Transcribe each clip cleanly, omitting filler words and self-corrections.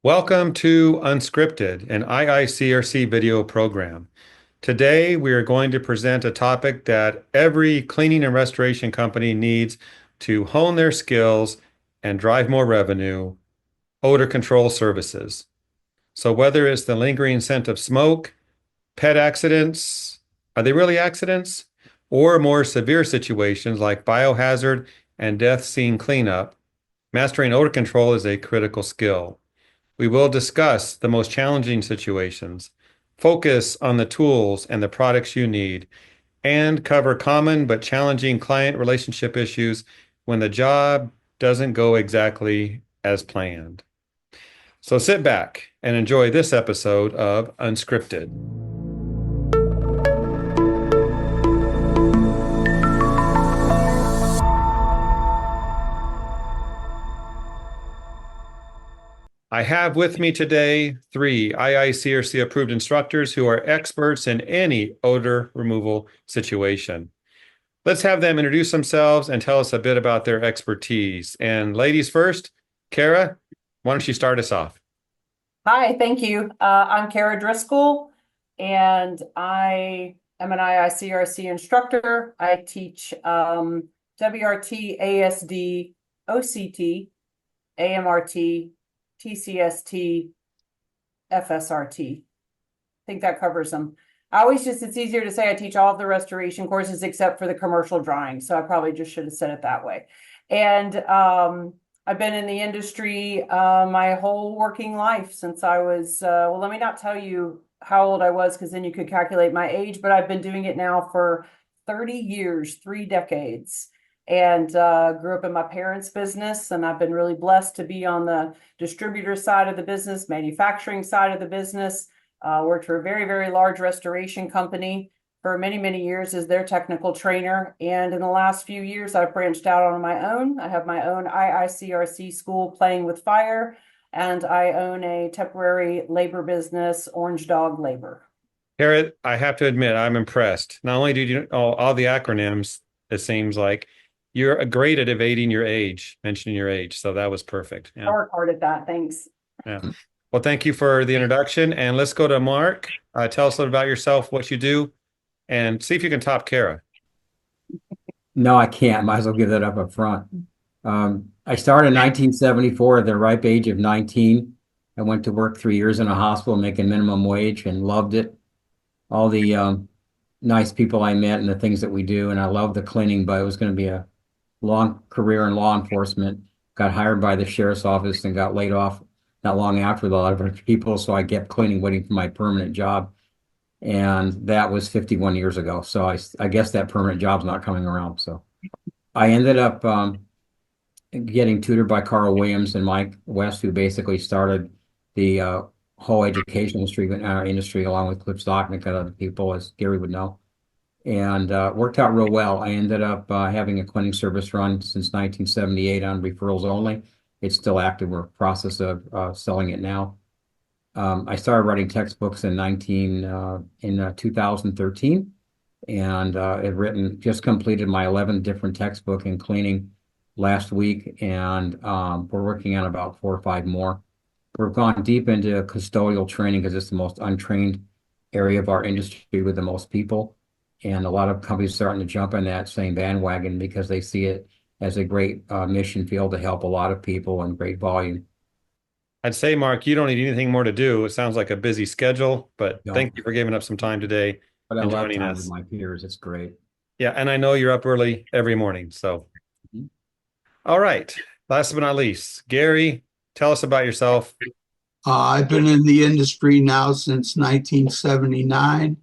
Welcome to Unscripted, an IICRC video program. Today, we are going to present a topic that every cleaning and restoration company needs to hone their skills and drive more revenue: odor control services. So, whether it's the lingering scent of smoke, pet accidents, are they really accidents? Or more severe situations like biohazard and death scene cleanup, mastering odor control is a critical skill. We will discuss the most challenging situations, focus on the tools and the products you need, and cover common but challenging client relationship issues when the job doesn't go exactly as planned. So sit back and enjoy this episode of Unscripted. I have with me today three IICRC approved instructors who are experts in any odor removal situation. Let's have them introduce themselves and tell us a bit about their expertise. And ladies first, Kara, why don't you start us off? Hi, thank you. I'm Kara Driscoll, and I am an IICRC instructor. I teach WRT, ASD, OCT, AMRT, TCST, FSRT. I think that covers them. It's easier to say I teach all of the restoration courses except for the commercial drawing, so I probably just should have said it that way. And I've been in the industry my whole working life since I was, well, let me not tell you how old I was because then you could calculate my age, but I've been doing it now for 30 years, 3 decades, and grew up in my parents' business. And I've been really blessed to be on the distributor side of the business, manufacturing side of the business. Worked for a very, very large restoration company for many, many years as their technical trainer. And in the last few years, I've branched out on my own. I have my own IICRC school, Playing with Fire, and I own a temporary labor business, Orange Dog Labor. Kara, I have to admit, I'm impressed. Not only do you know all the acronyms, it seems like you're great at evading your age, mentioning your age. So that was perfect. I Yeah. work hard at that. Thanks. Yeah. Well, thank you for the introduction. And let's go to Mark. Tell us a little about yourself, what you do, and see if you can top Kara. No, I can't. Might as well give that up front. I started in 1974 at the ripe age of 19. I went to work 3 years in a hospital making minimum wage and loved it. All the nice people I met and the things that we do, and I loved the cleaning, but it was going to be a long career in law enforcement. Got hired by the sheriff's office and got laid off not long after with a lot of people, so I kept cleaning, waiting for my permanent job. And that was 51 years ago. So I guess that permanent job's not coming around. So I ended up getting tutored by Carl Williams and Mike West, who basically started the whole education industry in our industry, along with Cliff Stocknick and other people, as Gary would know, and worked out real well. I ended up having a cleaning service run since 1978 on referrals only. It's still active. We're in the process of selling it now. I started writing textbooks in 2013, and just completed my 11th different textbook in cleaning last week, and we're working on about 4 or 5 more. We've gone deep into custodial training because it's the most untrained area of our industry with the most people, and a lot of companies are starting to jump on that same bandwagon because they see it as a great mission field to help a lot of people in great volume. I'd say, Mark, you don't need anything more to do. It sounds like a busy schedule, but No, thank you for giving up some time today but I and love joining time with us. my peers. It's great. Yeah, and I know you're up early every morning. So, all right. Last but not least, Gary, tell us about yourself. I've been in the industry now since 1979.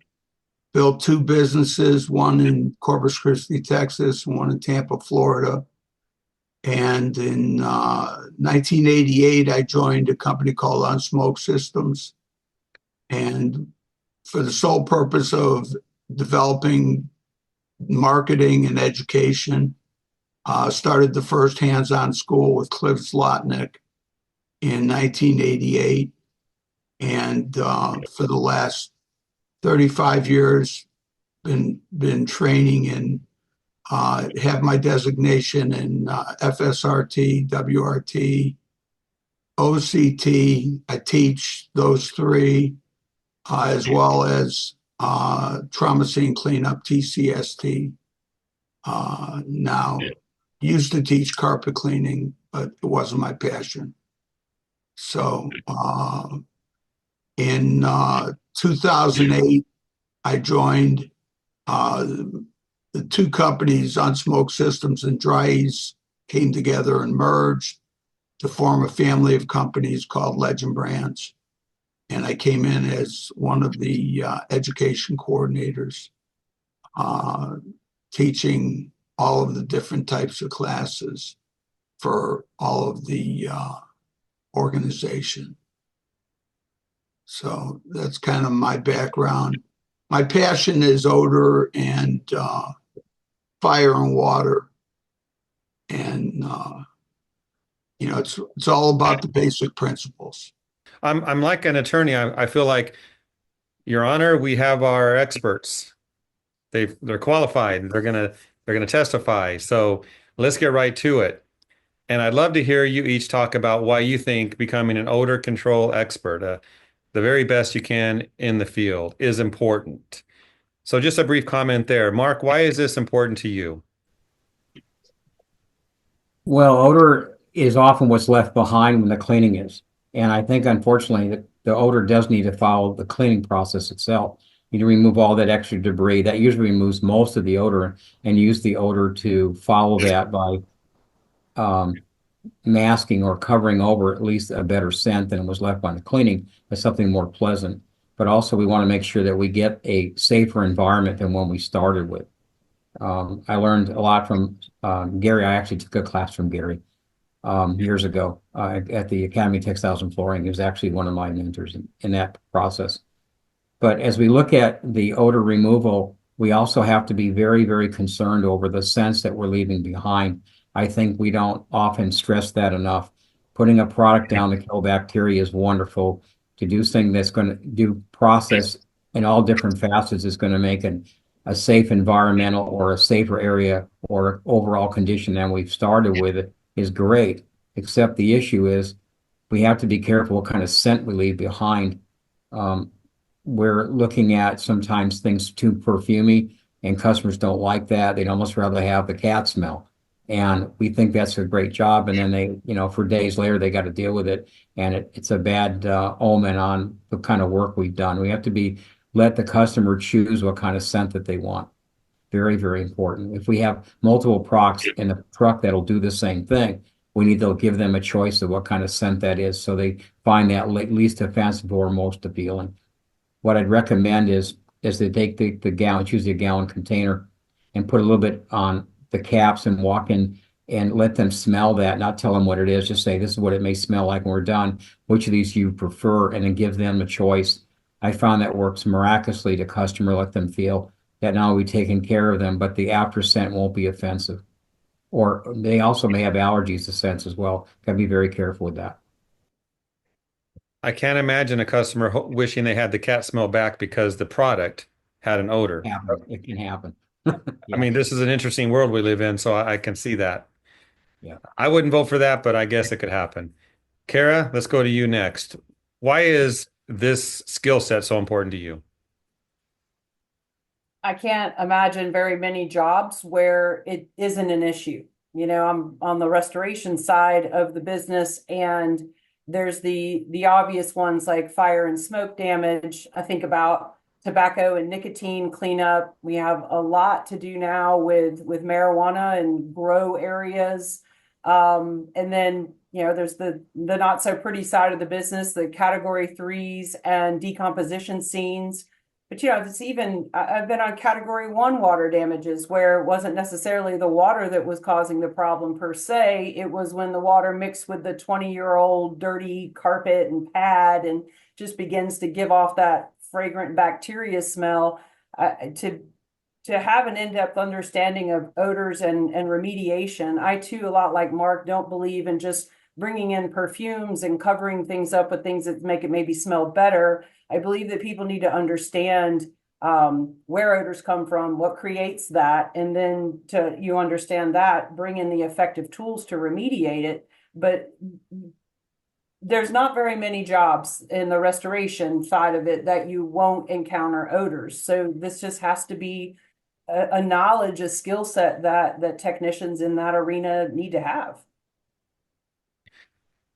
Built 2 businesses, one in Corpus Christi, Texas, and one in Tampa, Florida. And in 1988, I joined a company called Unsmoke Systems. And for the sole purpose of developing marketing and education, started the first hands-on school with Cliff Zlotnick in 1988. And for the last 35 years, been training and have my designation in FSRT, WRT, OCT. I teach those three, as well as trauma scene cleanup, TCST. Now, used to teach carpet cleaning, but it wasn't my passion. So in 2008, I joined the two companies, Unsmoke Systems and Dries, came together and merged to form a family of companies called Legend Brands. And I came in as one of the education coordinators, teaching all of the different types of classes for all of the organization. So that's kind of my background. My passion is odor and fire and water. And, it's all about the basic principles. I'm like an attorney. I feel like, Your Honor, we have our experts. They're qualified. They're gonna testify. So let's get right to it. And I'd love to hear you each talk about why you think becoming an odor control expert, the very best you can in the field, is important. So just a brief comment there. Mark, why is this important to you? Well, odor is often what's left behind when the cleaning is. And I think, unfortunately, the odor does need to follow the cleaning process itself. You need to remove all that extra debris. That usually removes most of the odor, and use the odor to follow that by masking or covering over at least a better scent than was left by the cleaning, as something more pleasant. But also, we want to make sure that we get a safer environment than when we started with. I learned a lot from Gary. I actually took a class from Gary years ago at the Academy of Textiles and Flooring. He was actually one of my mentors in that process. But as we look at the odor removal, we also have to be very, very concerned over the scents that we're leaving behind. I think we don't often stress that enough. Putting a product down to kill bacteria is wonderful. To do something that's going to do process in all different facets is going to make a safe environmental or a safer area or overall condition than we've started with it is great. Except the issue is we have to be careful what kind of scent we leave behind. We're looking at sometimes things too perfumey, and customers don't like that. They'd almost rather have the cat smell. And we think that's a great job. And then they, for days later, they got to deal with it. And it's a bad omen on the kind of work we've done. We have to let the customer choose what kind of scent that they want. Very, very important. If we have multiple products in the truck that'll do the same thing, we need to give them a choice of what kind of scent that is, so they find that least offensive or most appealing. What I'd recommend is they take the gallon, choose a gallon container, and put a little bit on the caps and walk in and let them smell that, not tell them what it is, just say, this is what it may smell like when we're done. Which of these you prefer? And then give them a choice. I found that works miraculously to customer, let them feel that not only we've taken care of them, but the after scent won't be offensive. Or they also may have allergies to scents as well. Got to be very careful with that. I can't imagine a customer wishing they had the cat smell back because the product had an odor. It can happen. I mean, this is an interesting world we live in, so I can see that. Yeah. I wouldn't vote for that, but I guess it could happen. Kara, let's go to you next. Why is this skill set so important to you? I can't imagine very many jobs where it isn't an issue. I'm on the restoration side of the business, and there's the obvious ones like fire and smoke damage. I think about tobacco and nicotine cleanup. We have a lot to do now with marijuana and grow areas. And then, there's the not so pretty side of the business, the category 3s and decomposition scenes. But, I've been on category 1 water damages where it wasn't necessarily the water that was causing the problem per se. It was when the water mixed with the 20-year-old dirty carpet and pad and just begins to give off that fragrant bacteria smell. To have an in-depth understanding of odors and remediation, I too, a lot like Mark, don't believe in just bringing in perfumes and covering things up with things that make it maybe smell better. I believe that people need to understand where odors come from, what creates that, and then you understand that, bring in the effective tools to remediate it. But there's not very many jobs in the restoration side of it that you won't encounter odors. So this just has to be a knowledge, a skill set that technicians in that arena need to have.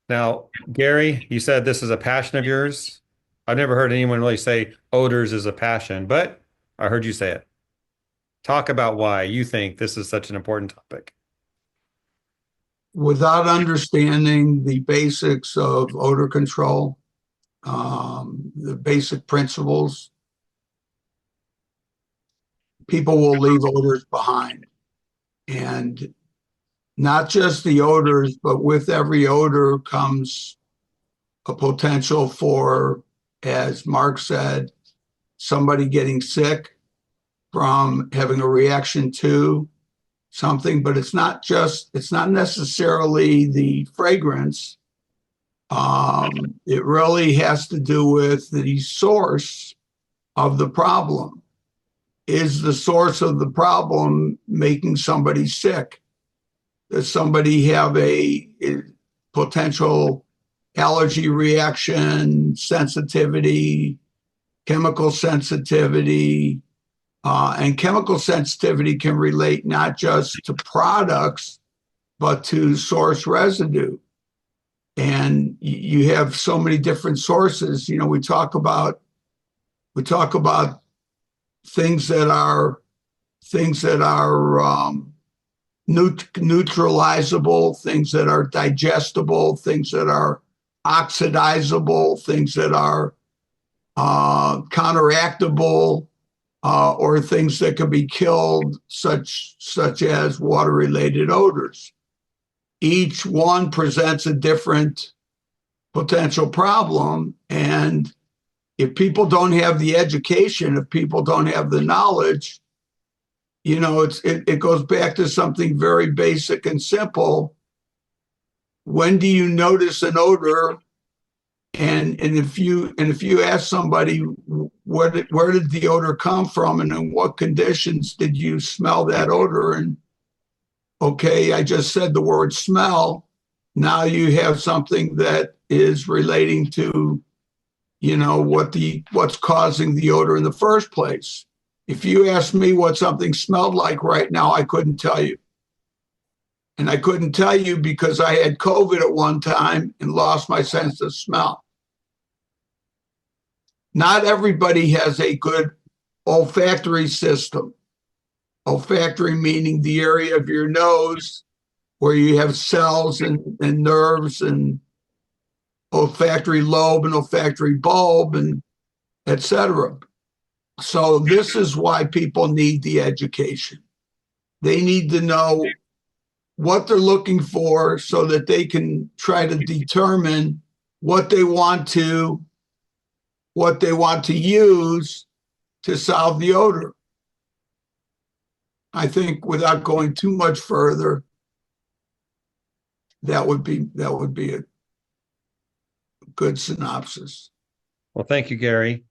Now, Gary, you said this is a passion of yours. I've never heard anyone really say odors is a passion, but I heard you say it. Talk about why you think this is such an important topic. Without understanding the basics of odor control, the basic principles, people will leave odors behind. And not just the odors, but with every odor comes a potential for, as Mark said, somebody getting sick from having a reaction to something. But it's not necessarily the fragrance. It really has to do with the source of the problem. Is the source of the problem making somebody sick? Does somebody have a potential allergy reaction, sensitivity, chemical sensitivity? And chemical sensitivity can relate not just to products, but to source residue. And you have so many different sources. You know, we talk about things that are neutralizable, things that are digestible, things that are oxidizable, things that are counteractable, or things that can be killed, such as water-related odors. Each one presents a different potential problem, and if people don't have the education, if people don't have the knowledge, you know, it goes back to something very basic and simple. When do you notice an odor? And if you ask somebody where did the odor come from and in what conditions did you smell that odor? And okay, I just said the word smell. Now you have something that is relating to, you know, what's causing the odor in the first place. If you asked me what something smelled like right now, I couldn't tell you. And I couldn't tell you because I had COVID at one time and lost my sense of smell. Not everybody has a good olfactory system. Olfactory meaning the area of your nose where you have cells and nerves and olfactory lobe and olfactory bulb and etc. So this is why people need the education. They need to know what they're looking for so that they can try to determine what they want to use to solve the odor. I think without going too much further, that would be a good synopsis. Well, thank you, Gary.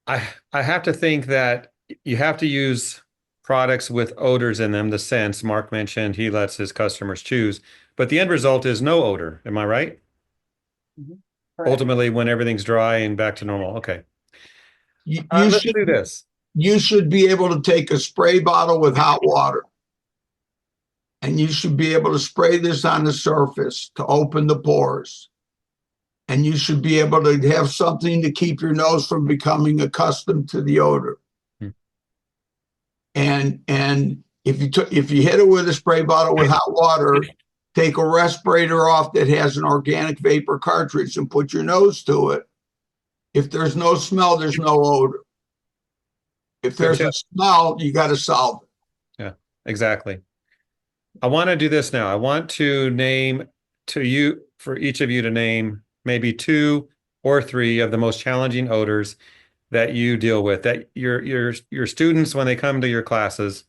I have to think that you have to use products with odors in them, the scents Mark mentioned he lets his customers choose, but the end result is no odor. Am I right? Mhm. Ultimately, when everything's dry and back to normal. Okay. Let's do this. You should be able to take a spray bottle with hot water, and you should be able to spray this on the surface to open the pores. And you should be able to have something to keep your nose from becoming accustomed to the odor. Hmm. And if you hit it with a spray bottle with hot water, take a respirator off that has an organic vapor cartridge and put your nose to it. If there's no smell, there's no odor. If there's a smell, you got to solve it. Yeah, exactly. I want to do this now. I want to name for each of you to name maybe 2 or 3 of the most challenging odors that you deal with, that your students, when they come to your classes,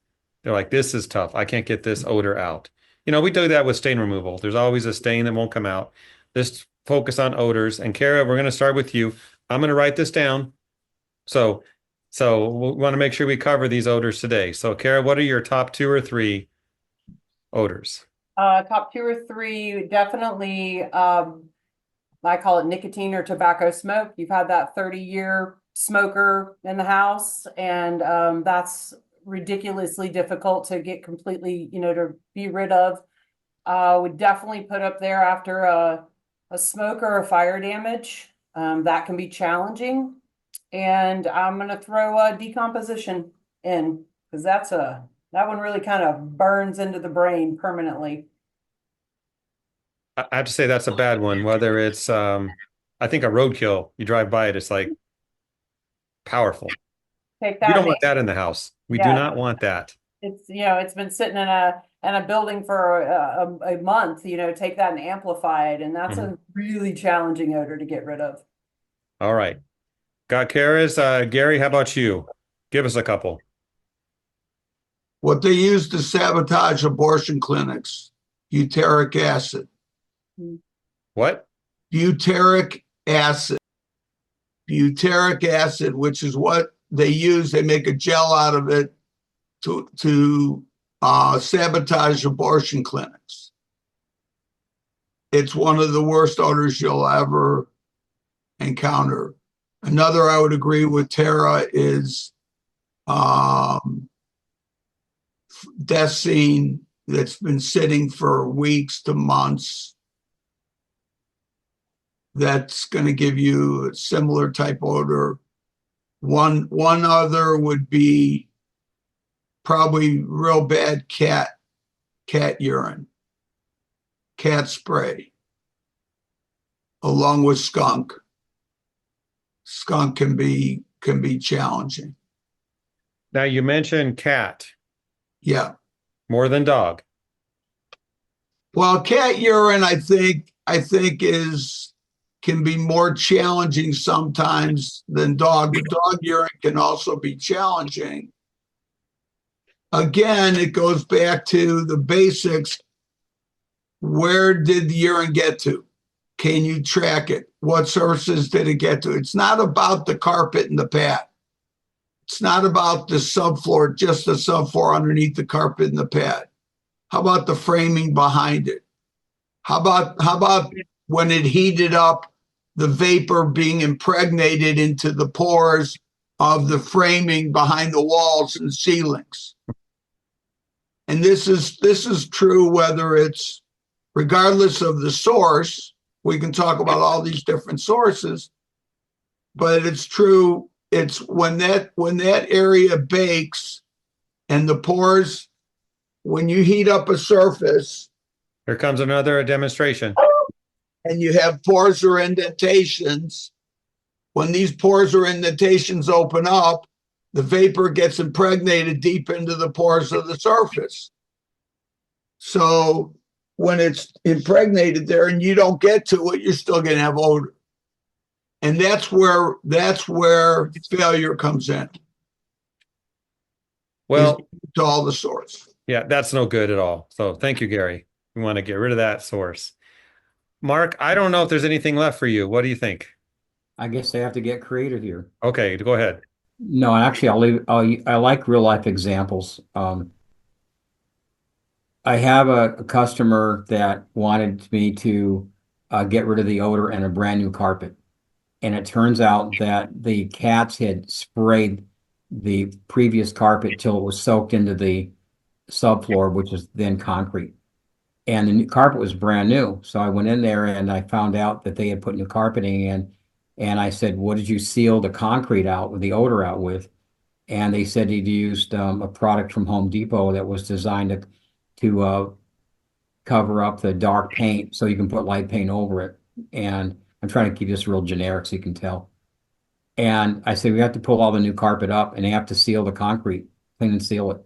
they're like, this is tough. I can't get this odor out. You know, we do that with stain removal. There's always a stain that won't come out. Let's focus on odors. And Kara, we're going to start with you. I'm going to write this down. So we want to make sure we cover these odors today. So Kara, what are your top 2 or 3 odors? Top 2 or 3, definitely I call it nicotine or tobacco smoke. You've had that 30-year smoker in the house, and that's ridiculously difficult to get completely, to be rid of. Would definitely put up there after a smoke or a fire damage. That can be challenging. And I'm going to throw decomposition in, because that one really kind of burns into the brain permanently. I have to say that's a bad one. Whether it's, I think a roadkill, you drive by it, it's like powerful. Take We that. don't want that in the house. We do Yeah. not want that. It's been sitting in a building for a month. Take that and amplify it, and that's a really challenging odor to get rid of. All right. Got Karas. Gary, how about you? Give us a couple. What they use to sabotage abortion clinics, butyric acid. What? Butyric acid. Butyric acid, which is what they use. They make a gel out of it to sabotage abortion clinics. It's one of the worst odors you'll ever encounter. Another I would agree with Tara is death scene that's been sitting for weeks to months. That's going to give you a similar type odor. One other would be probably real bad cat urine, cat spray, along with skunk. Skunk can be challenging. Now you mentioned cat. Yeah. More than dog. Well, cat urine, I think can be more challenging sometimes than dog. But dog urine can also be challenging. Again, it goes back to the basics. Where did the urine get to? Can you track it? What surfaces did it get to? It's not about the carpet and the pad. It's not about the subfloor, just the subfloor underneath the carpet and the pad. How about the framing behind it? How about when it heated up, the vapor being impregnated into the pores of the framing behind the walls and ceilings? And this is true whether it's regardless of the source. We can talk about all these different sources, but it's true. It's when that area bakes and the pores, when you heat up a surface. Here comes another demonstration. And you have pores or indentations. When these pores or indentations open up, the vapor gets impregnated deep into the pores of the surface. So when it's impregnated there and you don't get to it, you're still going to have odor. And that's where failure comes in. Well, to all the source. Yeah, that's no good at all. So thank you, Gary. We want to get rid of that source. Mark, I don't know if there's anything left for you. What do you think? I guess they have to get creative here. Okay, go ahead. No, actually, I like real life examples. I have a customer that wanted me to get rid of the odor and a brand new carpet. And it turns out that the cats had sprayed the previous carpet till it was soaked into the subfloor, which is then concrete. And the new carpet was brand new. So I went in there and I found out that they had put new carpeting in. And I said, what did you seal the concrete out with, the odor out with? And they said he'd used a product from Home Depot that was designed to cover up the dark paint so you can put light paint over it. And I'm trying to keep this real generic so you can tell. And I said, we have to pull all the new carpet up and they have to seal the concrete, clean and seal it.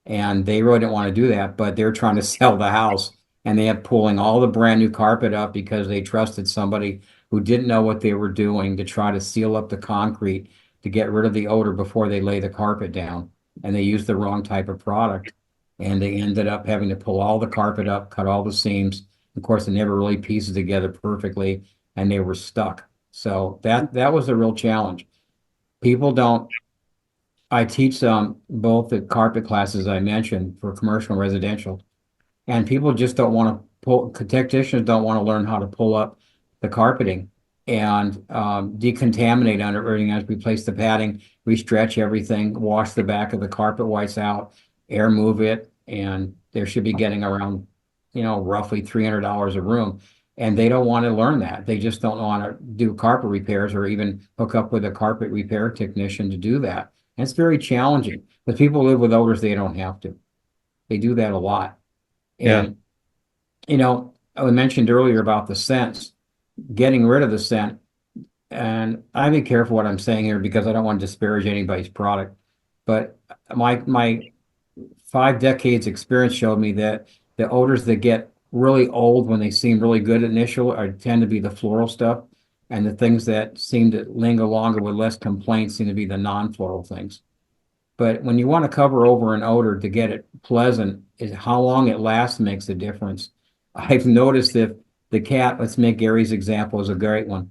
And they really didn't want to do that, but they're trying to sell the house. And they have pulling all the brand new carpet up because they trusted somebody who didn't know what they were doing to try to seal up the concrete to get rid of the odor before they lay the carpet down. And they used the wrong type of product. And they ended up having to pull all the carpet up, cut all the seams. Of course, they never really pieced it together perfectly, and they were stuck. So that was a real challenge. People don't. I teach both the carpet classes I mentioned for commercial and residential, and people just don't want to pull. Technicians don't want to learn how to pull up the carpeting and decontaminate under everything as we place the padding, restretch everything, wash the back of the carpet whites out, air move it, and they should be getting around, roughly $300 a room. And they don't want to learn that. They just don't want to do carpet repairs or even hook up with a carpet repair technician to do that. And it's very challenging. But people live with odors, they don't have to. They do that a lot. Yeah. And, I mentioned earlier about the scents, getting rid of the scent. And I be careful what I'm saying here because I don't want to disparage anybody's product. But my 5 decades experience showed me that the odors that get really old when they seem really good initial tend to be the floral stuff. And the things that seem to linger longer with less complaints seem to be the non-floral things. But when you want to cover over an odor to get it pleasant, is how long it lasts makes a difference. I've noticed if the cat, let's make Gary's example is a great one.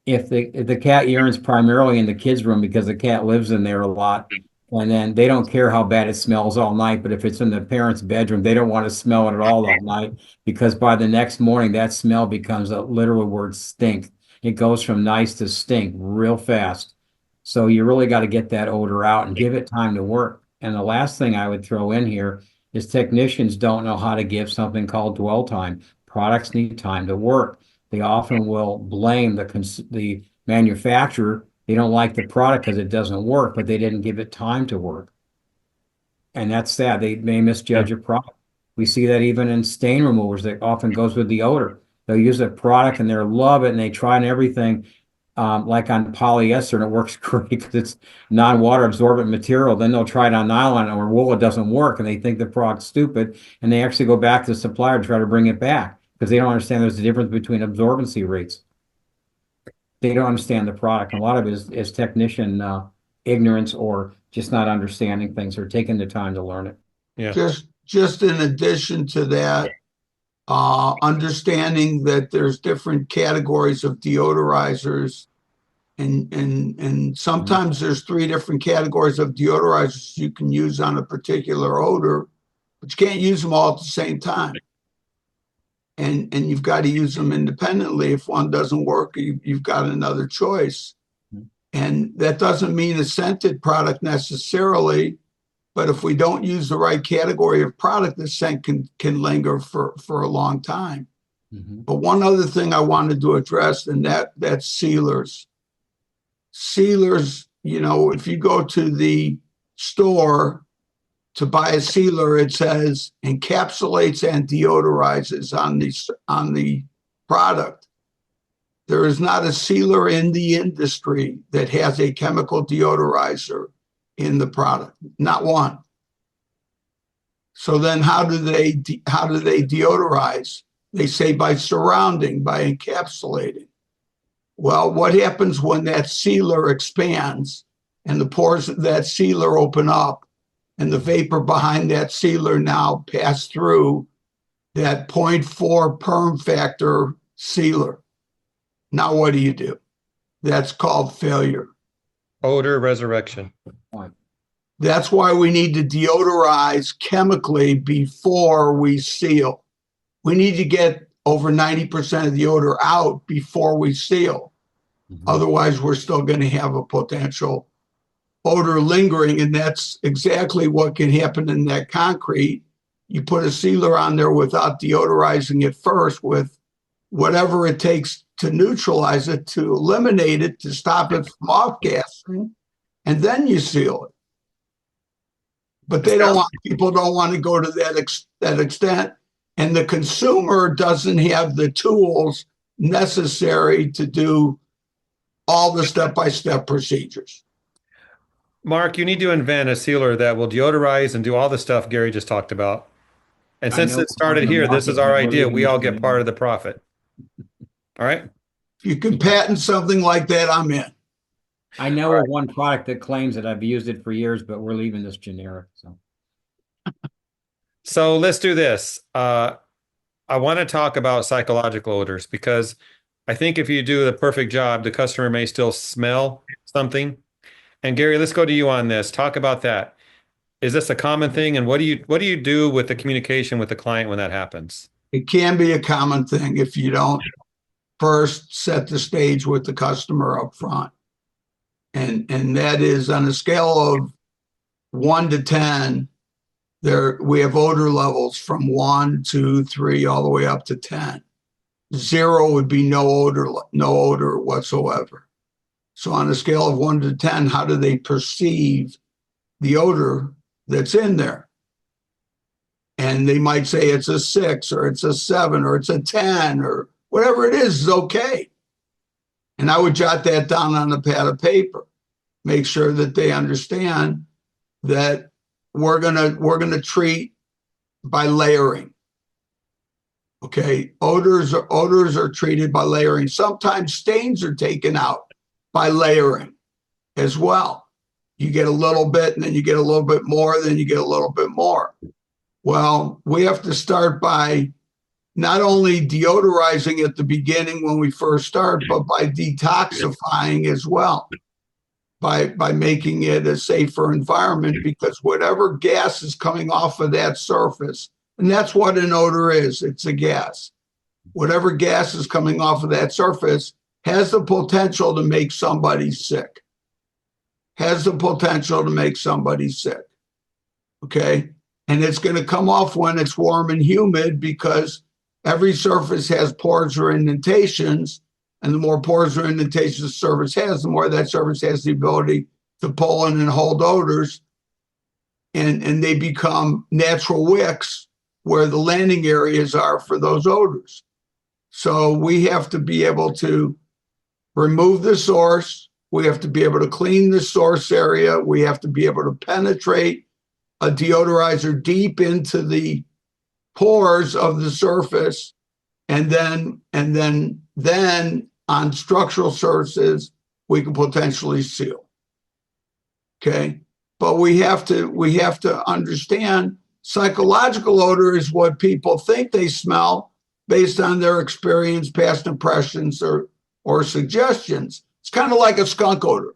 If the cat urines primarily in the kids' room because the cat lives in there a lot, and then they don't care how bad it smells all night, but if it's in the parents' bedroom, they don't want to smell it at all night because by the next morning, that smell becomes a literal word stink. It goes from nice to stink real fast. So you really got to get that odor out and give it time to work. And the last thing I would throw in here is technicians don't know how to give something called dwell time. Products need time to work. They often will blame the manufacturer. They don't like the product because it doesn't work, but they didn't give it time to work. And that's sad. They may misjudge a product. We see that even in stain removers that often goes with the odor. They'll use a product and they'll love it and they try and everything, like on polyester, and it works great because it's non-water absorbent material. Then they'll try it on nylon or wool, it doesn't work, and they think the product's stupid, and they actually go back to the supplier to try to bring it back because they don't understand there's a difference between absorbency rates. They don't understand the product. And a lot of it is technician ignorance or just not understanding things or taking the time to learn it. Yeah. Just in addition to that, understanding that there's different categories of deodorizers, and sometimes there's 3 different categories of deodorizers you can use on a particular odor, but you can't use them all at the same time. And you've got to use them independently. If one doesn't work, you've got another choice. And that doesn't mean a scented product necessarily, but if we don't use the right category of product, the scent can linger for a long time. But one other thing I wanted to address, and that's sealers. Sealers, if you go to the store to buy a sealer, it says encapsulates and deodorizes on the product. There is not a sealer in the industry that has a chemical deodorizer in the product, not one. So then how do they deodorize? They say by surrounding, by encapsulating. Well, what happens when that sealer expands and the pores of that sealer open up and the vapor behind that sealer now pass through that 0.4 perm factor sealer? Now what do? That's called failure. Odor resurrection. That's why we need to deodorize chemically before we seal. We need to get over 90% of the odor out before we seal. Otherwise, we're still going to have a potential odor lingering, and that's exactly what can happen in that concrete. You put a sealer on there without deodorizing it first with whatever it takes to neutralize it, to eliminate it, to stop it from off-gassing, and then you seal it. But people don't want to go to that extent, and the consumer doesn't have the tools necessary to do all the step-by-step procedures. Mark, you need to invent a sealer that will deodorize and do all the stuff Gary just talked about. And since it started here, this is our idea. We all get part of the profit. All right? If you can patent something like that, I'm in. I know of one product that claims that I've used it for years, but we're leaving this generic. So let's do this. I want to talk about psychological odors because I think if you do the perfect job, the customer may still smell something. And Gary, let's go to you on this. Talk about that. Is this a common thing? And what do you do with the communication with the client when that happens? It can be a common thing if you don't first set the stage with the customer up front. And that is on a scale of 1 to 10, we have odor levels from 1, 2, 3, all the way up to 10. 0 would be no odor whatsoever. So on a scale of 1 to 10, how do they perceive the odor that's in there? And they might say it's a 6 or it's a 7 or it's a 10 or whatever it is okay. And I would jot that down on a pad of paper. Make sure that they understand that we're gonna treat by layering. Okay, odors are treated by layering. Sometimes stains are taken out by layering as well. You get a little bit, and then you get a little bit more, then you get a little bit more. Well, we have to start by not only deodorizing at the beginning when we first start, but by detoxifying as well, by making it a safer environment, because whatever gas is coming off of that surface, and that's what an odor is, it's a gas. Whatever gas is coming off of that surface has the potential to make somebody sick. Has the potential to make somebody sick. Okay? And it's going to come off when it's warm and humid, because every surface has pores or indentations, and the more pores or indentations the surface has, the more that surface has the ability to pull in and hold odors, and they become natural wicks where the landing areas are for those odors. So we have to be able to remove the source. We have to be able to clean the source area. We have to be able to penetrate a deodorizer deep into the pores of the surface, and then on structural surfaces we can potentially seal. Okay, but we have to understand psychological odor is what people think they smell based on their experience, past impressions, or suggestions. It's kind of like a skunk odor.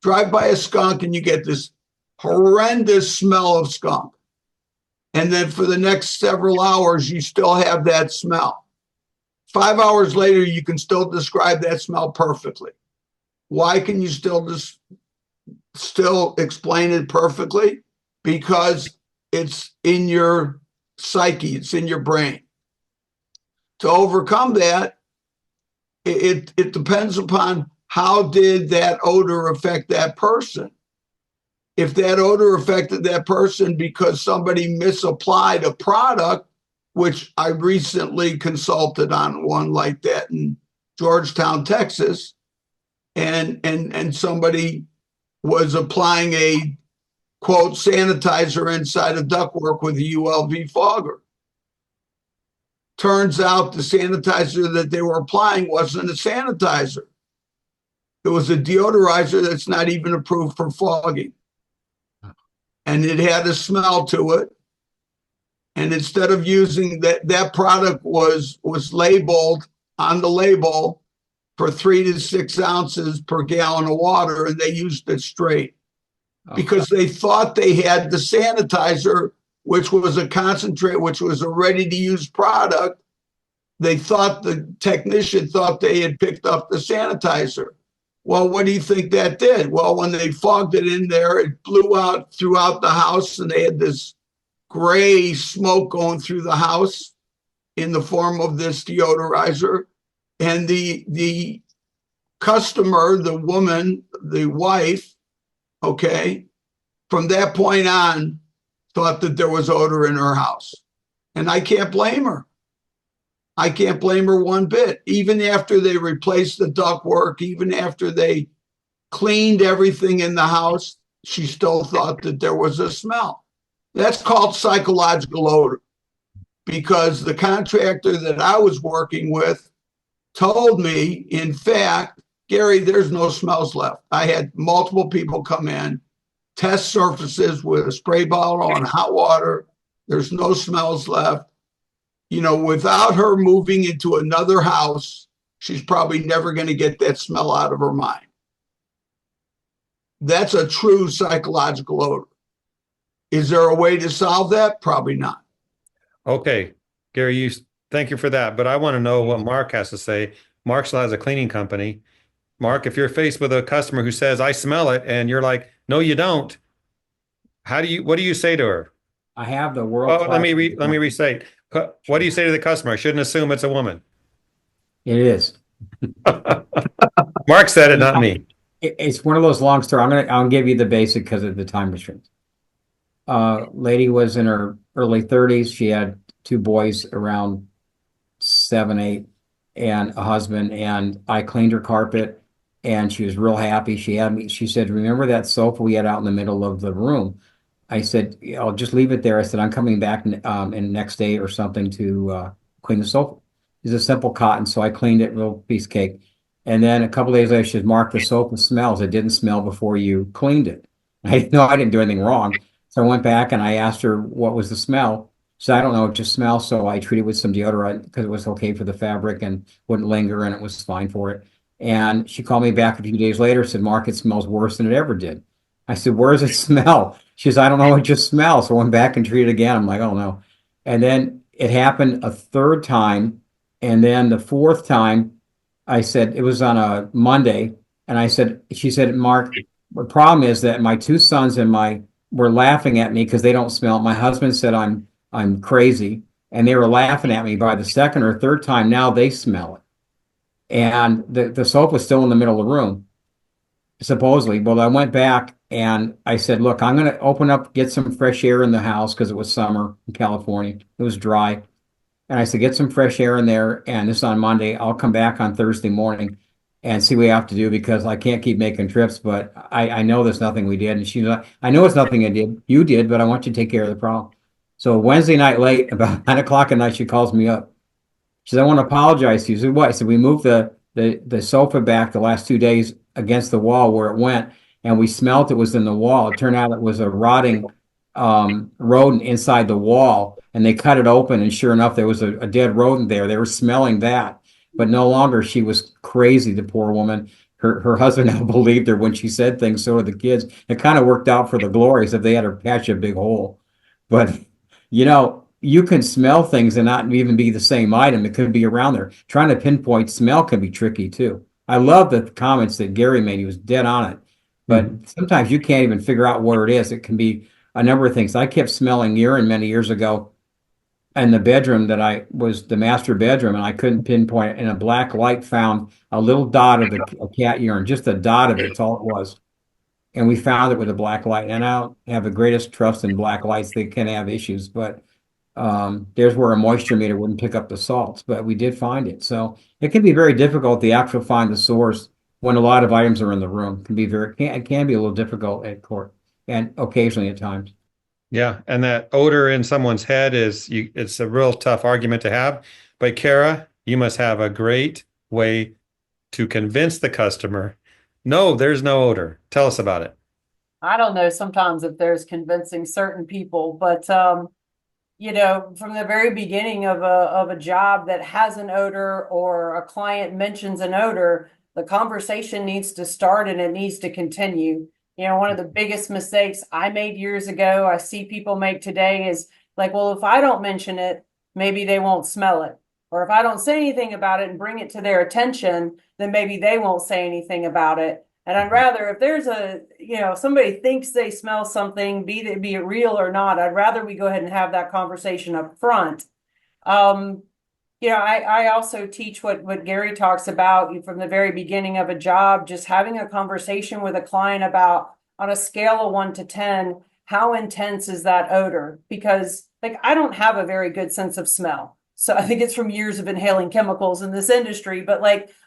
Drive by a skunk and you get this horrendous smell of skunk. And then for the next several hours, you still have that smell. 5 hours later, you can still describe that smell perfectly. Why can you still explain it perfectly? Because it's in your psyche, it's in your brain. To overcome that, it depends upon how did that odor affect that person. If that odor affected that person because somebody misapplied a product, which I recently consulted on one like that in Georgetown, Texas, and somebody was applying a, quote, sanitizer inside a ductwork with a ULV fogger. Turns out the sanitizer that they were applying wasn't a sanitizer. It was a deodorizer that's not even approved for fogging. And it had a smell to it. And instead of using that product was labeled on the label for 3 to 6 ounces per gallon of water, and they used it straight because they thought they had the sanitizer, which was a concentrate, which was a ready-to-use product. They thought the technician thought they had picked up the sanitizer. Well, what do you think that did? Well, when they fogged it in there, it blew out throughout the house, and they had this gray smoke going through the house in the form of this deodorizer. And the customer, the woman, the wife, okay, from that point on, thought that there was odor in her house. And I can't blame her. I can't blame her one bit. Even after they replaced the ductwork, even after they cleaned everything in the house, she still thought that there was a smell. That's called psychological odor, because the contractor that I was working with told me, in fact, Gary, there's no smells left. I had multiple people come in, test surfaces with a spray bottle and hot water. There's no smells left. You know, without her moving into another house, she's probably never going to get that smell out of her mind. That's a true psychological odor. Is there a way to solve that? Probably not. Okay, Gary, thank you for that. But I want to know what Mark has to say. Mark still has a cleaning company. Mark, if you're faced with a customer who says, I smell it, and you're like, no, you don't, what do you say to her? I have the Oh, world-class. let me restate. What do you say to the customer? I shouldn't assume it's a woman. It is. Mark said it, not me. It's one of those long stories. I'll give you the basic because of the time restraints. Lady was in her early 30s. She had two boys around 7, 8, and a husband. And I cleaned her carpet, and she was real happy. She said, "Remember that sofa we had out in the middle of the room?" I said, "I'll just leave it there." I said, "I'm coming back in next day or something to clean the sofa." It's a simple cotton, so I cleaned it, real piece of cake. And then a couple days later, she said, "Mark, the sofa smells. It didn't smell before you cleaned it." I know I didn't do anything wrong. So I went back and I asked her what was the smell. She said, "I don't know, it just smells." So I treated it with some deodorant because it was okay for the fabric and wouldn't linger and it was fine for it. And she called me back a few days later, said, "Mark, it smells worse than it ever did." I said, "Where does it smell?" She says, "I don't know, it just smells." So I went back and treated it again. I'm like, "Oh no." And then it happened a third time. And then the fourth time, I said, it was on a Monday. And she said, "Mark, the problem is that my two sons were laughing at me because they don't smell it. My husband said I'm crazy, and they were laughing at me. By the second or third time, now they smell it." And the soap was still in the middle of the room, supposedly. Well, I went back and I said, "Look, I'm going to open up, get some fresh air in the house," because it was summer in California. It was dry. And I said, "Get some fresh air in there. And this is on Monday. I'll come back on Thursday morning and see what we have to do because I can't keep making trips, but I know there's nothing we did." And she's like, "I know it's nothing you did, but I want you to take care of the problem." So Wednesday night late, about 9 o'clock at night, she calls me up. She said, "I want to apologize to you." I said, "What?" I said, "We moved the sofa back the last 2 days against the wall where it went, and we smelt it was in the wall. It turned out it was a rotting rodent inside the wall, and they cut it open, and sure enough, there was a dead rodent there. They were smelling that, but no longer." She was crazy, the poor woman. Her husband now believed her when she said things, so did the kids. It kind of worked out for the glories if they had to patch a big hole. But you can smell things and not even be the same item. It could be around there. Trying to pinpoint smell can be tricky too. I love the comments that Gary made. He was dead on it. But sometimes you can't even figure out where it is. It can be a number of things. I kept smelling urine many years ago in the bedroom that was the master bedroom, and I couldn't pinpoint it. And a black light found a little dot of a cat urine, just a dot of it. That's all it was. And we found it with a black light. And I don't have the greatest trust in black lights. They can have issues, but there's where a moisture meter wouldn't pick up the salts, but we did find it. So it can be very difficult to actually find the source when a lot of items are in the room. It can be a little difficult at court and occasionally at times. Yeah, and that odor in someone's head it's a real tough argument to have. But Kara, you must have a great way to convince the customer, no, there's no odor. Tell us about it. I don't know sometimes if there's convincing certain people, but from the very beginning of a job that has an odor or a client mentions an odor, the conversation needs to start and it needs to continue. One of the biggest mistakes I made years ago, I see people make today is like, well, if I don't mention it, maybe they won't smell it. Or if I don't say anything about it and bring it to their attention, then maybe they won't say anything about it. And I'd rather, if there's somebody thinks they smell something, be it real or not, I'd rather we go ahead and have that conversation up front. I also teach what Gary talks about from the very beginning of a job, just having a conversation with a client about, on a scale of 1 to 10, how intense is that odor? Because I don't have a very good sense of smell. So I think it's from years of inhaling chemicals in this industry, but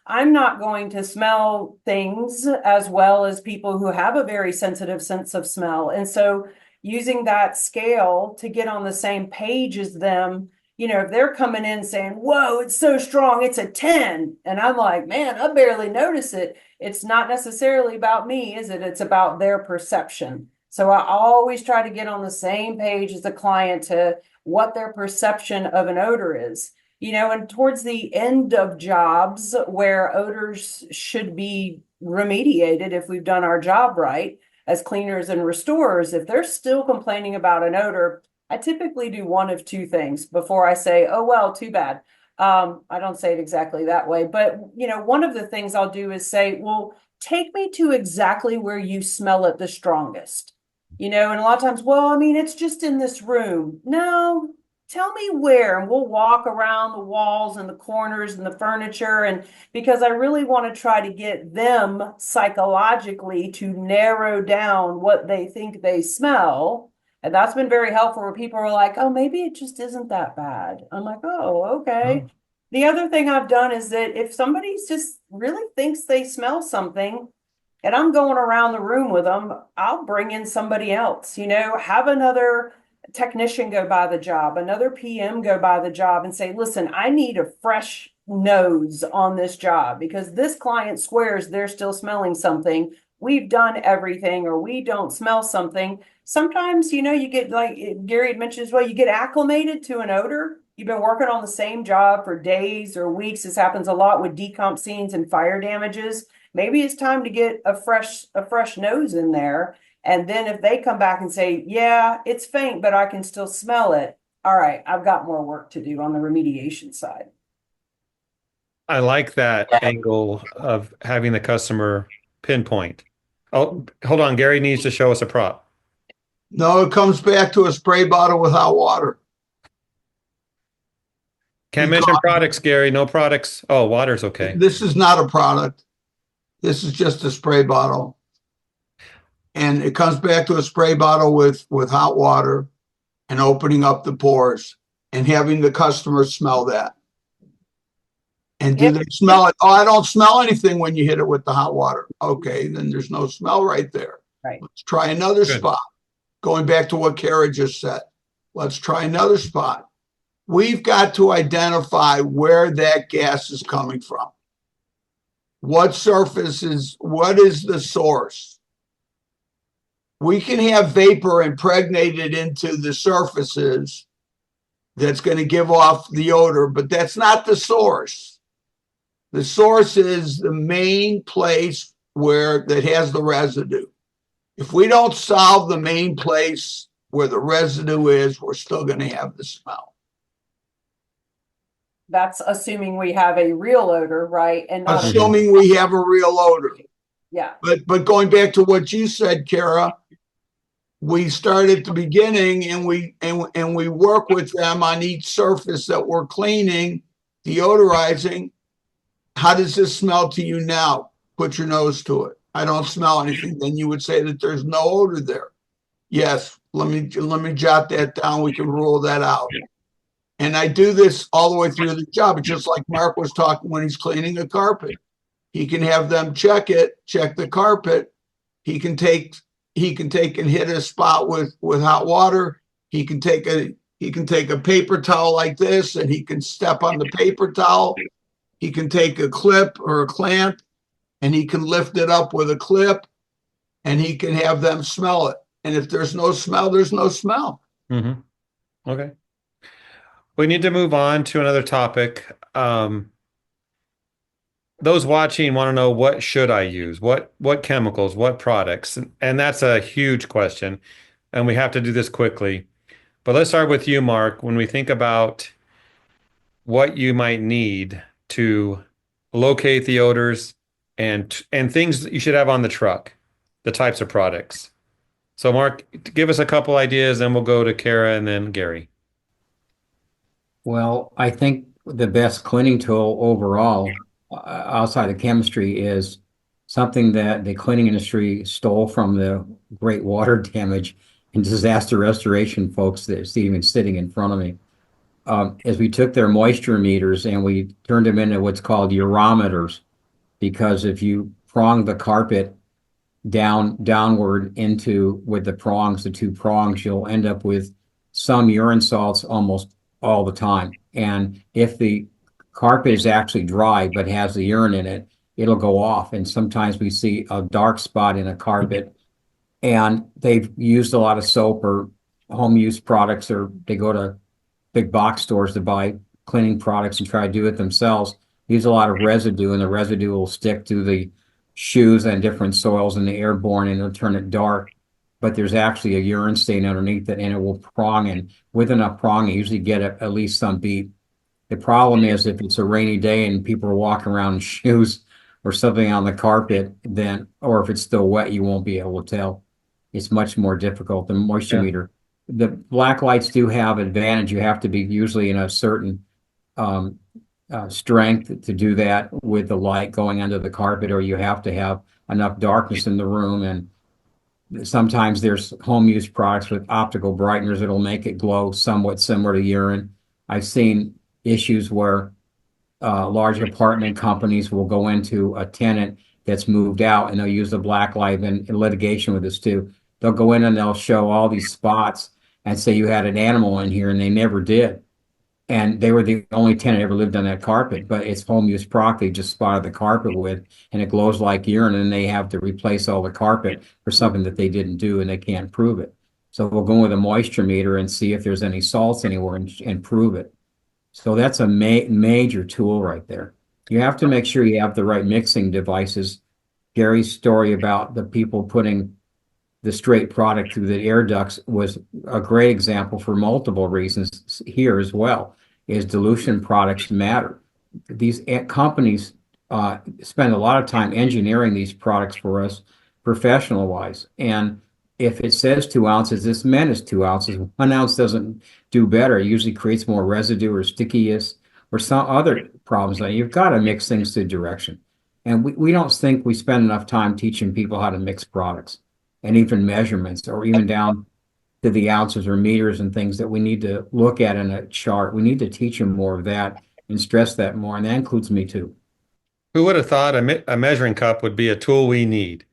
I'm not going to smell things as well as people who have a very sensitive sense of smell. And so using that scale to get on the same page as them, if they're coming in saying, "Whoa, it's so strong, it's a 10." And I'm like, "Man, I barely notice it." It's not necessarily about me, is it? It's about their perception. So I always try to get on the same page as the client to what their perception of an odor is. And towards the end of jobs where odors should be remediated, if we've done our job right as cleaners and restorers, if they're still complaining about an odor, I typically do one of two things before I say, "Oh, well, too bad." I don't say it exactly that way, but one of the things I'll do is say, well, take me to exactly where you smell it the strongest. And a lot of times, well, I mean, it's just in this room. No, tell me where, and we'll walk around the walls and the corners and the furniture. And because I really want to try to get them psychologically to narrow down what they think they smell. And that's been very helpful where people are like, oh, maybe it just isn't that bad. I'm like, oh, okay. Oh. The other thing I've done is that if somebody's just really thinks they smell something, and I'm going around the room with them, I'll bring in somebody else, have another technician go by the job, another PM go by the job and say, listen, I need a fresh nose on this job because this client swears they're still smelling something. We've done everything or we don't smell something. Sometimes, you get, like Gary had mentioned as well, you get acclimated to an odor. You've been working on the same job for days or weeks. This happens a lot with decomp scenes and fire damages. Maybe it's time to get a fresh nose in there. And then if they come back and say, yeah, it's faint, but I can still smell it. All right, I've got more work to do on the remediation side. I like that angle of having the customer pinpoint. Oh, hold on. Gary needs to show us a prop. No, it comes back to a spray bottle with hot water. Can't mention products, Gary. No products. Oh, water's okay. This is not a product. This is just a spray bottle. And it comes back to a spray bottle with hot water and opening up the pores and having the customer smell that. And do they smell it? Oh, I don't smell anything when you hit it with the hot water. Okay, then there's no smell right there. Right. Let's try another spot. Going back to what Kara just said. Let's try another spot. We've got to identify where that gas is coming from. What surface is, what is the source? We can have vapor impregnated into the surfaces that's going to give off the odor, but that's not the source. The source is the main place that has the residue. If we don't solve the main place where the residue is, we're still going to have the smell. That's assuming we have a real odor, right? And not assuming we have a real odor. Yeah. But going back to what you said, Kara, we start at the beginning and we work with them on each surface that we're cleaning, deodorizing. How does this smell to you now? Put your nose to it. I don't smell anything. Then you would say that there's no odor there. Yes, let me jot that down. We can rule that out. And I do this all the way through the job. It's just like Mark was talking when he's cleaning a carpet. He can have them check the carpet. He can take and hit a spot with hot water. He can take a paper towel like this and he can step on the paper towel. He can take a clip or a clamp and he can lift it up with a clip and he can have them smell it. And if there's no smell, there's no smell. Mm-hmm. Okay. We need to move on to another topic. Those watching want to know, what should I use? What chemicals, what products? And that's a huge question. And we have to do this quickly. But let's start with you, Mark. When we think about what you might need to locate the odors and things that you should have on the truck, the types of products. So Mark, give us a couple ideas, then we'll go to Kara and then Gary. Well, I think the best cleaning tool overall, outside of chemistry, is something that the cleaning industry stole from the great water damage and disaster restoration folks that's even sitting in front of me. As we took their moisture meters and we turned them into what's called urometers, because if you prong the carpet downward with the prongs, the two prongs, you'll end up with some urine salts almost all the time. And if the carpet is actually dry but has the urine in it, it'll go off. And sometimes we see a dark spot in a carpet and they've used a lot of soap or home use products, or they go to big box stores to buy cleaning products and try to do it themselves. Use a lot of residue, and the residue will stick to the shoes and different soils and the airborne, and it'll turn it dark. But there's actually a urine stain underneath it, and it will prong. And with enough prong, you usually get at least some beep. The problem is if it's a rainy day and people are walking around in shoes or something on the carpet, then, or if it's still wet, you won't be able to tell. It's much more difficult than moisture meter. The black lights do have advantage. You have to be usually in a certain strength to do that with the light going under the carpet, or you have to have enough darkness in the room. And sometimes there's home use products with optical brighteners that'll make it glow somewhat similar to urine. I've seen issues where large apartment companies will go into a tenant that's moved out and they'll use the black light, and in litigation with this too. They'll go in and they'll show all these spots and say you had an animal in here, and they never did. And they were the only tenant ever lived on that carpet, but it's home use product they just spotted the carpet with, and it glows like urine, and they have to replace all the carpet for something that they didn't do, and they can't prove it. So we'll go with a moisture meter and see if there's any salts anywhere and prove it. So that's a major tool right there. You have to make sure you have the right mixing devices. Gary's story about the people putting the straight product through the air ducts was a great example for multiple reasons here as well, is dilution products matter. These companies spend a lot of time engineering these products for us professional wise. And if it says 2 ounces, this meant is 2 ounces. 1 ounce doesn't do better. It usually creates more residue or stickiness or some other problems. You've got to mix things to direction. And we don't think we spend enough time teaching people how to mix products and even measurements, or even down to the ounces or meters and things that we need to look at in a chart. We need to teach them more of that and stress that more. And that includes me too. Who would have thought a measuring cup would be a tool we need?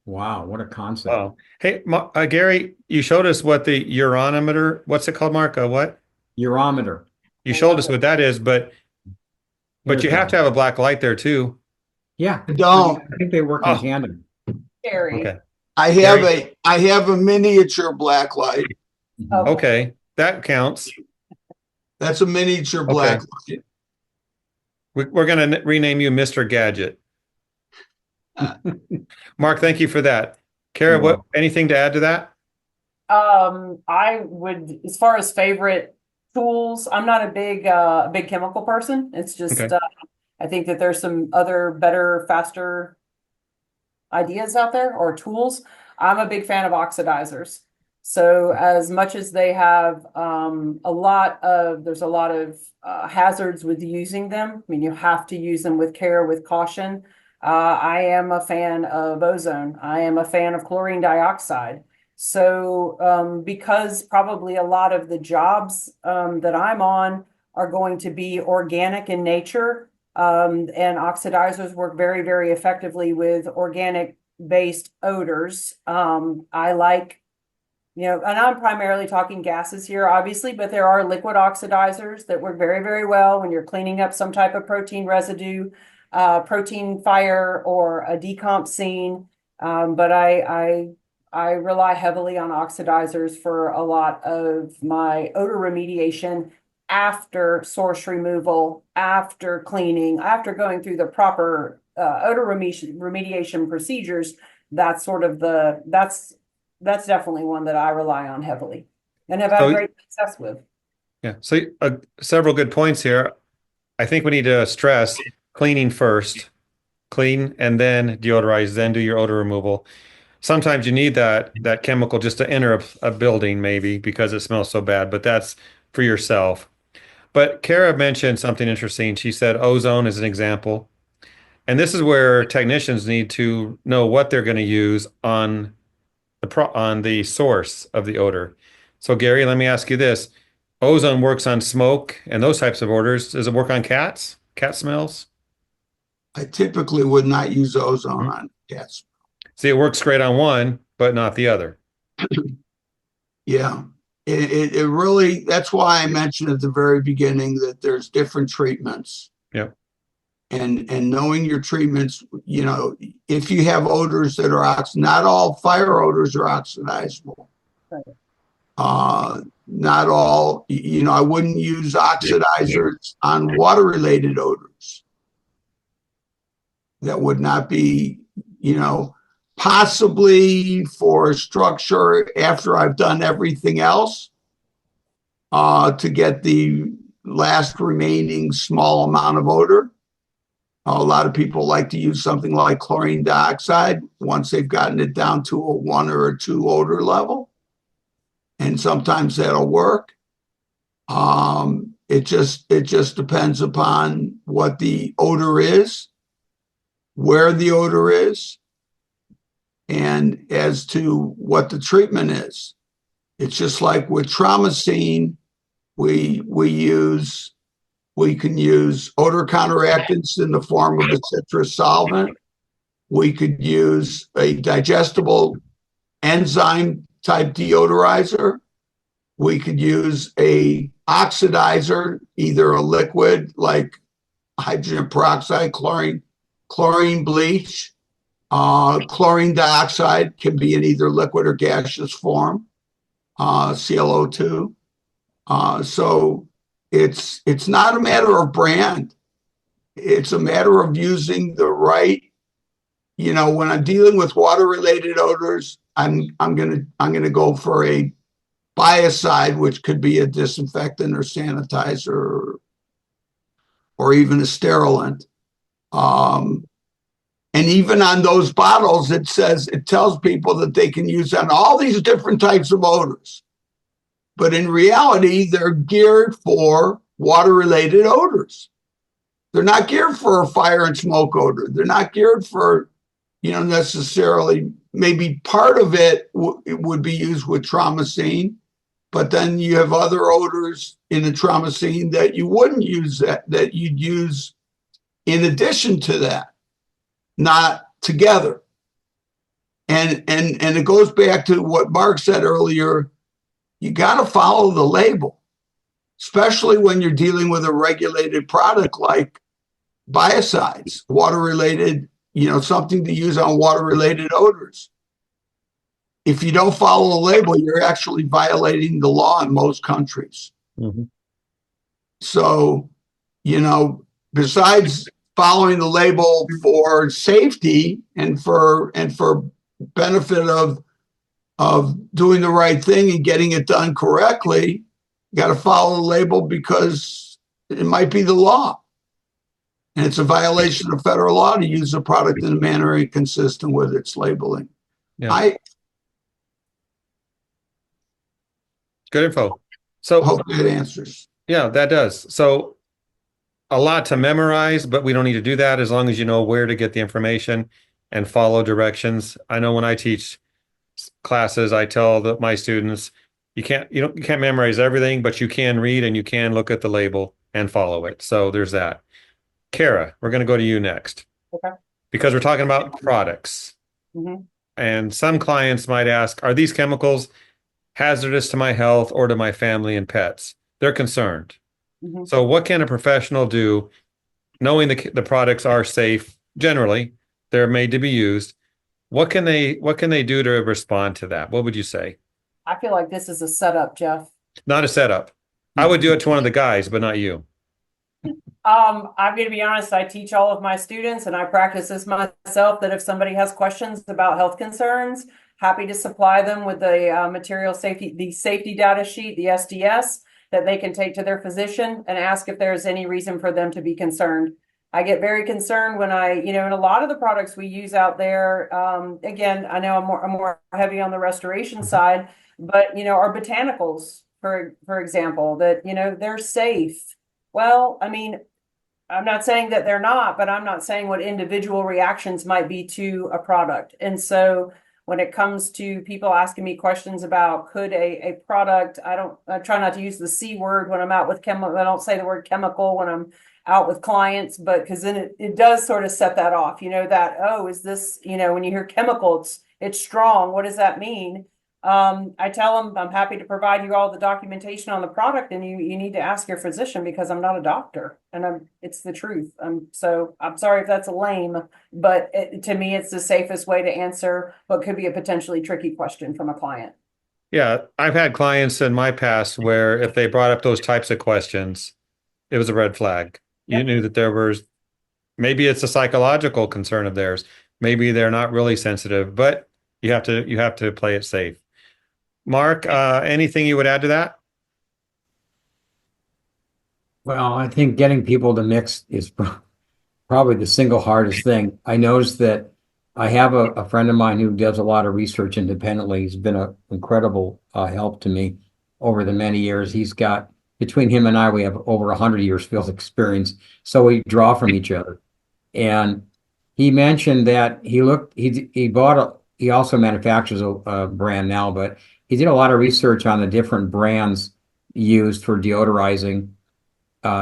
Wow, what a concept. Wow. Hey, Gary, you showed us what the uronometer, what's it called, Mark? What? Urometer. You showed us what that is, but you have to have a black light there too. Yeah. Don't. I think they work in tandem. Scary. Okay. I have a miniature black light. Okay. That counts. That's a miniature black light. We're going to rename you Mr. Gadget. Mark, thank you for that. Kara, anything to add to that? I would, as far as favorite tools, I'm not a big chemical person. It's just, I think that there's some other better, faster ideas out there or tools. I'm a big fan of oxidizers. So as much as they have there's a lot of hazards with using them. I mean, you have to use them with care, with caution. I am a fan of ozone. I am a fan of chlorine dioxide. So because probably a lot of the jobs that I'm on are going to be organic in nature, and oxidizers work very, very effectively with organic-based odors. I like, and I'm primarily talking gases here, obviously, but there are liquid oxidizers that work very, very well when you're cleaning up some type of protein residue, protein fire, or a decomp scene. But I rely heavily on oxidizers for a lot of my odor remediation after source removal, after cleaning, after going through the proper odor remediation procedures. That's sort of that's definitely one that I rely on heavily and have had great success with. Yeah. So several good points here. I think we need to stress cleaning first, clean and then deodorize, then do your odor removal. Sometimes you need that chemical just to enter a building, maybe because it smells so bad, but that's for yourself. But Kara mentioned something interesting. She said ozone is an example. And this is where technicians need to know what they're going to use on the source of the odor. So Gary, let me ask you this. Ozone works on smoke and those types of odors. Does it work on cats? Cat smells? I typically would not use ozone on cats. See, it works great on one, but not the other. Yeah. It really, that's why I mentioned at the very beginning that there's different treatments. Yep. And knowing your treatments, if you have odors that are not all fire odors are oxidizable. Right. Not all, I wouldn't use oxidizers on water-related odors. That would not be, possibly for structure after I've done everything else, to get the last remaining small amount of odor. A lot of people like to use something like chlorine dioxide once they've gotten it down to a 1 or a 2 odor level. And sometimes that'll work. It just depends upon what the odor is, where the odor is, and as to what the treatment is. It's just like with Troubleshooting, we can use odor counteractants in the form of a citrus solvent. We could use a digestible enzyme type deodorizer. We could use a oxidizer, either a liquid like hydrogen peroxide, chlorine bleach. Chlorine dioxide can be in either liquid or gaseous form, ClO2. So it's not a matter of brand. It's a matter of using the right, when I'm dealing with water-related odors, I'm gonna go for a biocide, which could be a disinfectant or sanitizer or even a sterilant. And even on those bottles, it tells people that they can use on all these different types of odors. But in reality, they're geared for water-related odors. They're not geared for a fire and smoke odor. They're not geared for, necessarily, maybe part of it would be used with Troubleshooting, but then you have other odors in the Troubleshooting that you wouldn't use that you'd use in addition to that, not together. And it goes back to what Mark said earlier. You got to follow the label, especially when you're dealing with a regulated product like biocides, water-related, something to use on water-related odors. If you don't follow the label, you're actually violating the law in most countries. Mm-hmm. So, besides following the label for safety and for benefit of doing the right thing and getting it done correctly, you got to follow the label because it might be the law. And it's a violation of federal law to use a product in a manner inconsistent with its labeling. Yeah. Good info. So Hope that answers. Yeah, that does. So a lot to memorize, but we don't need to do that as long as you know where to get the information and follow directions. I know when I teach classes, I tell my students, you can't memorize everything, but you can read and you can look at the label and follow it. So there's that. Kara, we're going to go to you next. Okay. Because we're talking about products. Mm-hmm. And some clients might ask, are these chemicals hazardous to my health or to my family and pets? They're concerned. Mm-hmm. So what can a professional do, knowing the products are safe, generally, they're made to be used? What can they do to respond to that? What would you say? I feel like this is a setup, Jeff. Not a setup. I would do it to one of the guys, but not you. I'm going to be honest. I teach all of my students and I practice this myself, that if somebody has questions about health concerns, happy to supply them with the the safety data sheet, the SDS, that they can take to their physician and ask if there's any reason for them to be concerned. I get very concerned when in a lot of the products we use out there, again, I know I'm more heavy on the restoration side, but, our botanicals, for example, that, they're safe. Well, I mean, I'm not saying that they're not, but I'm not saying what individual reactions might be to a product. And so when it comes to people asking me questions about could a product, I try not to use the C word when I'm out with chemical. I don't say the word chemical when I'm out with clients, but because then it does sort of set that off, that, oh, is this, when you hear chemical, it's strong. What does that mean? I tell them I'm happy to provide you all the documentation on the product, and you need to ask your physician because I'm not a doctor, and it's the truth. So I'm sorry if that's lame, but to me, it's the safest way to answer what could be a potentially tricky question from a client. Yeah, I've had clients in my past where if they brought up those types of questions, it was a red flag. You knew that maybe it's a psychological concern of theirs. Maybe they're not really sensitive, but you have to play it safe. Mark, anything you would add to that? Well, I think getting people to mix is probably the single hardest thing. I noticed that I have a friend of mine who does a lot of research independently. He's been an incredible help to me over the many years. He's got, between him and I, we have over 100 years field experience. So we draw from each other. And he mentioned that he also manufactures a brand now, but he did a lot of research on the different brands used for deodorizing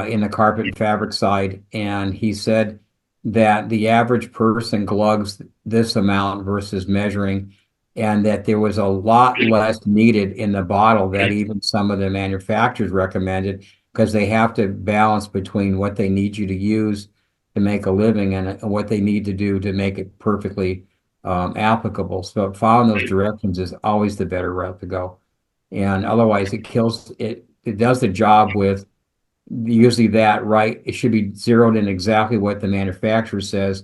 in the carpet and fabric side. And he said that the average person glugs this amount versus measuring, and that there was a lot less needed in the bottle that even some of the manufacturers recommended, because they have to balance between what they need you to use to make a living and what they need to do to make it perfectly applicable. So following those directions is always the better route to go. And otherwise it kills it. It does the job with usually that, right? It should be zeroed in exactly what the manufacturer says,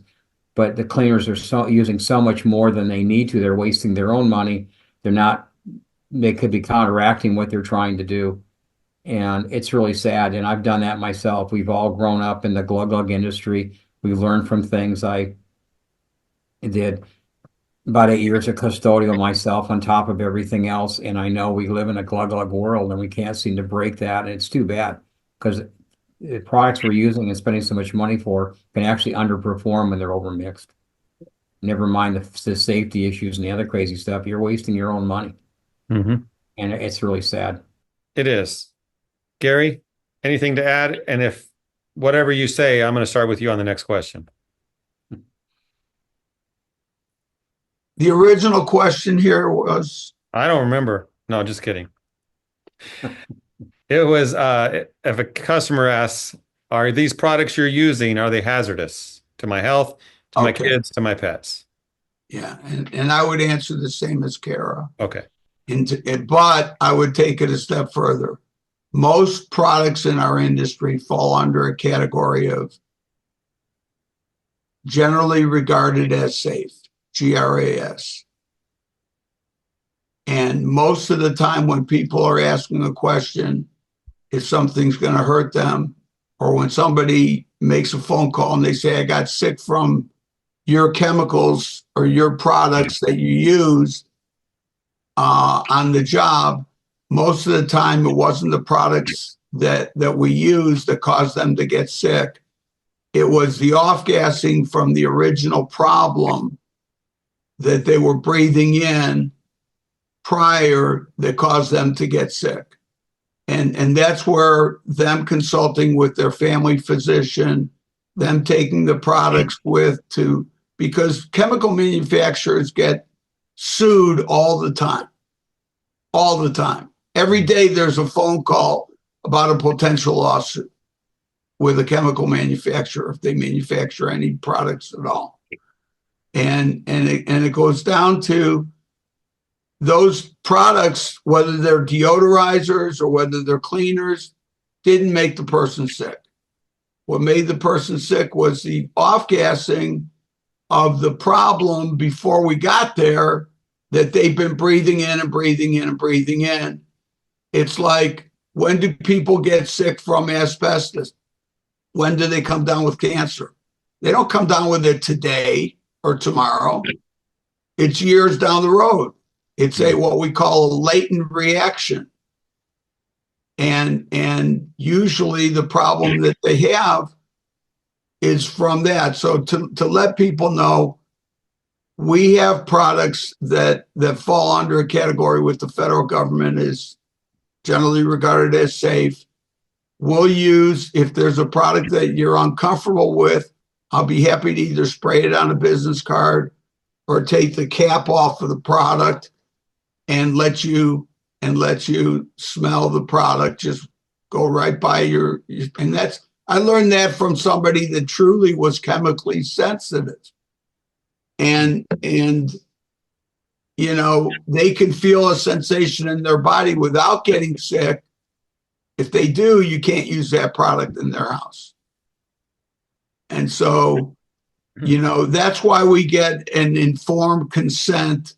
but the cleaners are using so much more than they need to. They're wasting their own money. They could be counteracting what they're trying to do. And it's really sad. And I've done that myself. We've all grown up in the glug industry. We learned from things. I did about 8 years of custodial myself on top of everything else. And I know we live in a glug world and we can't seem to break that. And it's too bad, because the products we're using and spending so much money for can actually underperform when they're overmixed. Never mind the safety issues and the other crazy stuff. You're wasting your own money. Mm-hmm. And it's really sad. It is. Gary, anything to add? And if whatever you say, I'm going to start with you on the next question. The original question here was, I don't remember. No, just kidding. It was if a customer asks, are these products you're using, are they hazardous to my health, to my kids, to my pets? yeah, and I would answer the same as Kara. Okay. But I would take it a step further. Most products in our industry fall under a category of generally regarded as safe, GRAS. And most of the time when people are asking a question, if something's going to hurt them, or when somebody makes a phone call and they say, I got sick from your chemicals or your products that you use on the job, most of the time it wasn't the products that we used that caused them to get sick. It was the off-gassing from the original problem that they were breathing in prior that caused them to get sick. And that's where them consulting with their family physician, them taking the products because chemical manufacturers get sued all the time. All the time. Every day there's a phone call about a potential lawsuit with a chemical manufacturer if they manufacture any products at all. And it goes down to those products, whether they're deodorizers or whether they're cleaners, didn't make the person sick. What made the person sick was the off-gassing of the problem before we got there that they've been breathing in and breathing in and breathing in. It's like, when do people get sick from asbestos? When do they come down with cancer? They don't come down with it today or tomorrow. It's years down the road. It's what we call a latent reaction. And usually the problem that they have is from that. So to let people know, we have products that fall under a category with the federal government is generally regarded as safe. We'll use, if there's a product that you're uncomfortable with, I'll be happy to either spray it on a business card or take the cap off of the product and let you smell the product. Just go right by and I learned that from somebody that truly was chemically sensitive. And you know, they can feel a sensation in their body without getting sick. If they do, you can't use that product in their house. And so, you know, that's why we get an informed consent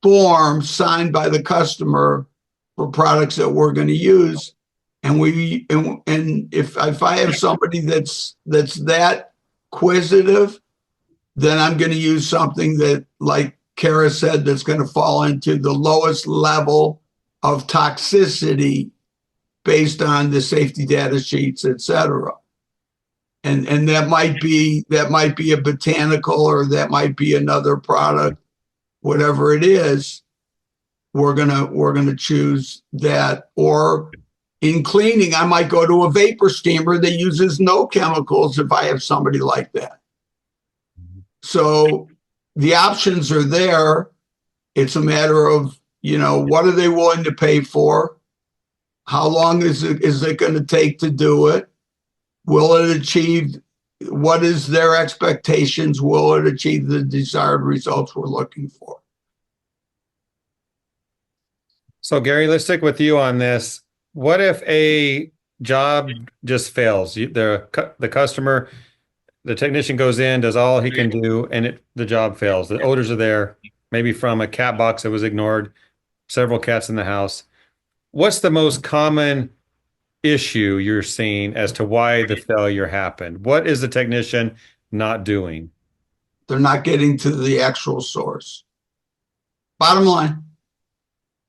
form signed by the customer for products that we're going to use. And if I have somebody that's that inquisitive, then I'm going to use something that, like Kara said, that's going to fall into the lowest level of toxicity based on the safety data sheets, et cetera. And that might be a botanical, or that might be another product, whatever it is. We're gonna choose that. Or in cleaning, I might go to a vapor steamer that uses no chemicals if I have somebody like that. So the options are there. It's a matter of, what are they willing to pay for? How long is it going to take to do it? Will it achieve, what is their expectations? Will it achieve the desired results we're looking for? So, Gary, let's stick with you on this. What if a job just fails? The customer, the technician goes in, does all he can do, and the job fails. The odors are there, maybe from a cat box that was ignored, several cats in the house. What's the most common issue you're seeing as to why the failure happened? What is the technician not doing? They're not getting to the actual source. Bottom line,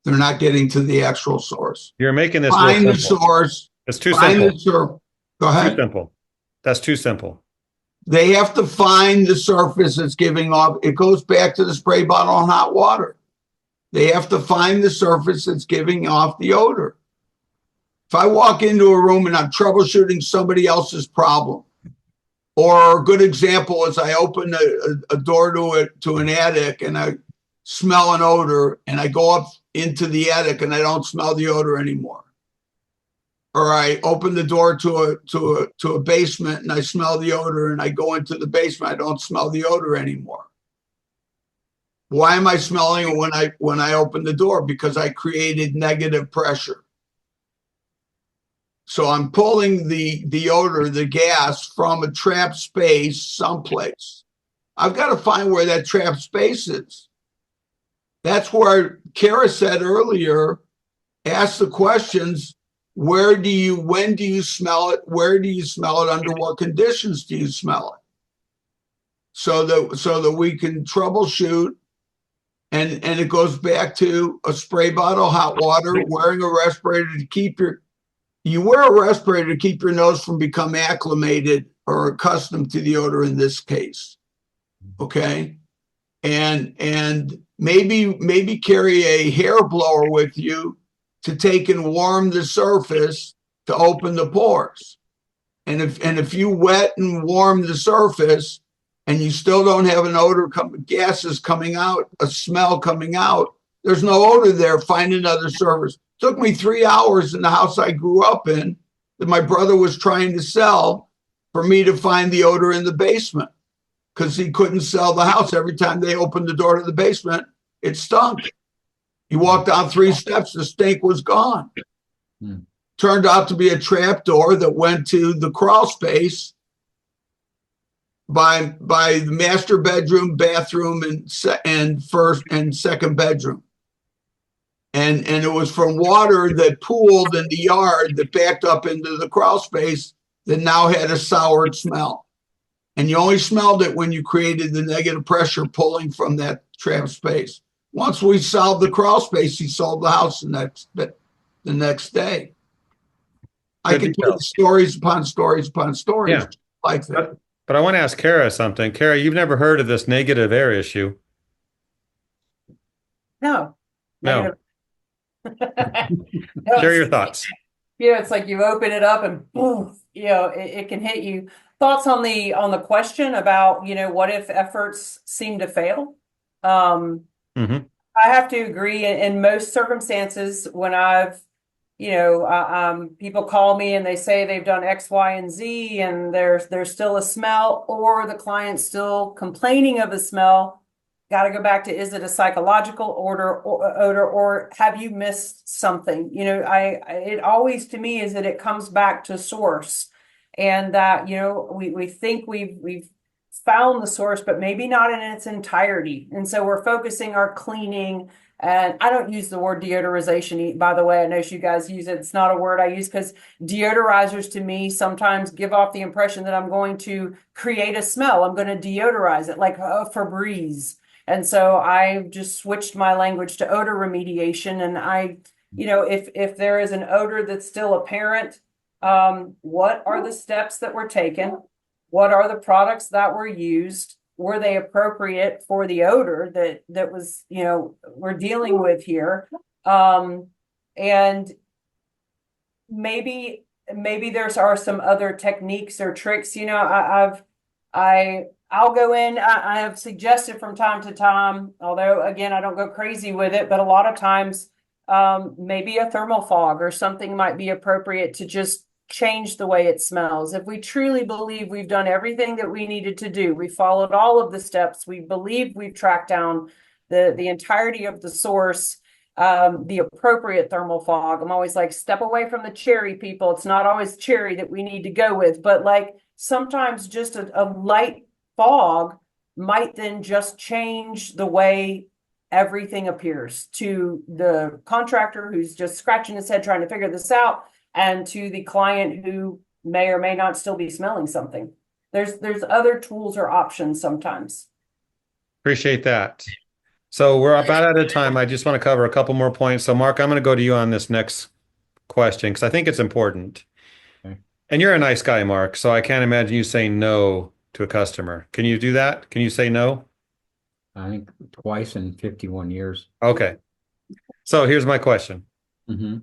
they're not getting to the actual source. You're making this Find real the simple. source. It's too Find simple. the source. Go ahead. Too simple. That's too simple. They have to find the surface that's giving off. It goes back to the spray bottle on hot water. They have to find the surface that's giving off the odor. If I walk into a room and I'm troubleshooting somebody else's problem, or a good example is I open a door to an attic and I smell an odor, and I go up into the attic and I don't smell the odor anymore. Or I open the door to a basement and I smell the odor, and I go into the basement, I don't smell the odor anymore. Why am I smelling it when I open the door? Because I created negative pressure. So I'm pulling the odor, the gas, from a trapped space someplace. I've got to find where that trapped space is. That's where Kara said earlier, ask the questions. When do you smell it? Where do you smell it? Under what conditions do you smell it? So that we can troubleshoot. And it goes back to a spray bottle, hot water, wearing a respirator to keep you wear a respirator to keep your nose from becoming acclimated or accustomed to the odor in this case. Okay. And maybe carry a hair blower with you to take and warm the surface to open the pores. And if you wet and warm the surface and you still don't have an odor, gases coming out, a smell coming out, there's no odor there, find another surface. It took me 3 hours in the house I grew up in that my brother was trying to sell for me to find the odor in the basement, because he couldn't sell the house. Every time they opened the door to the basement, it stunk. You walked down 3 steps, the stink was gone. Turned out to be a trap door that went to the crawl space by the master bedroom, bathroom, and first and second bedroom. And it was from water that pooled in the yard that backed up into the crawl space that now had a sour smell. And you only smelled it when you created the negative pressure pulling from that trap space. Once we solved the crawl space, he sold the house the next day. I could tell stories upon stories upon stories like that. But I want to ask Kara something. Kara, you've never heard of this negative air issue. No. No. Share your thoughts. It's like you open it up and boom, it can hit you. Thoughts on the question about, what if efforts seem to fail? I have to agree in most circumstances when I've, people call me and they say they've done X, Y, and Z and there's still a smell, or the client's still complaining of a smell. Got to go back to, is it a psychological odor, or have you missed something? It always, to me, is that it comes back to source, and that, we think we've found the source, but maybe not in its entirety. And so we're focusing our cleaning. And I don't use the word deodorization, by the way. I know you guys use it. It's not a word I use because deodorizers to me sometimes give off the impression that I'm going to create a smell. I'm going to deodorize it like Febreze. And so I just switched my language to odor remediation. And if there is an odor that's still apparent, what are the steps that were taken? What are the products that were used? Were they appropriate for the odor that was, we're dealing with here? And maybe are some other techniques or tricks. I'll go in. I have suggested from time to time, although again I don't go crazy with it, but a lot of times maybe a thermal fog or something might be appropriate to just change the way it smells. If we truly believe we've done everything that we needed to do, we followed all of the steps, we believe we've tracked down the entirety of the source, the appropriate thermal fog. I'm always like, step away from the cherry, people. It's not always cherry that we need to go with, but like sometimes just a light fog might then just change the way everything appears to the contractor who's just scratching his head trying to figure this out, and to the client who may or may not still be smelling something. There's other tools or options sometimes. Appreciate that. So we're about out of time. I just want to cover a couple more points. So Mark, I'm going to go to you on this next question because I think it's important. Okay. And you're a nice guy, Mark, so I can't imagine you saying no to a customer. Can you do that? Can you say no? I think twice in 51 years. Okay. So here's my question. Mm-hmm.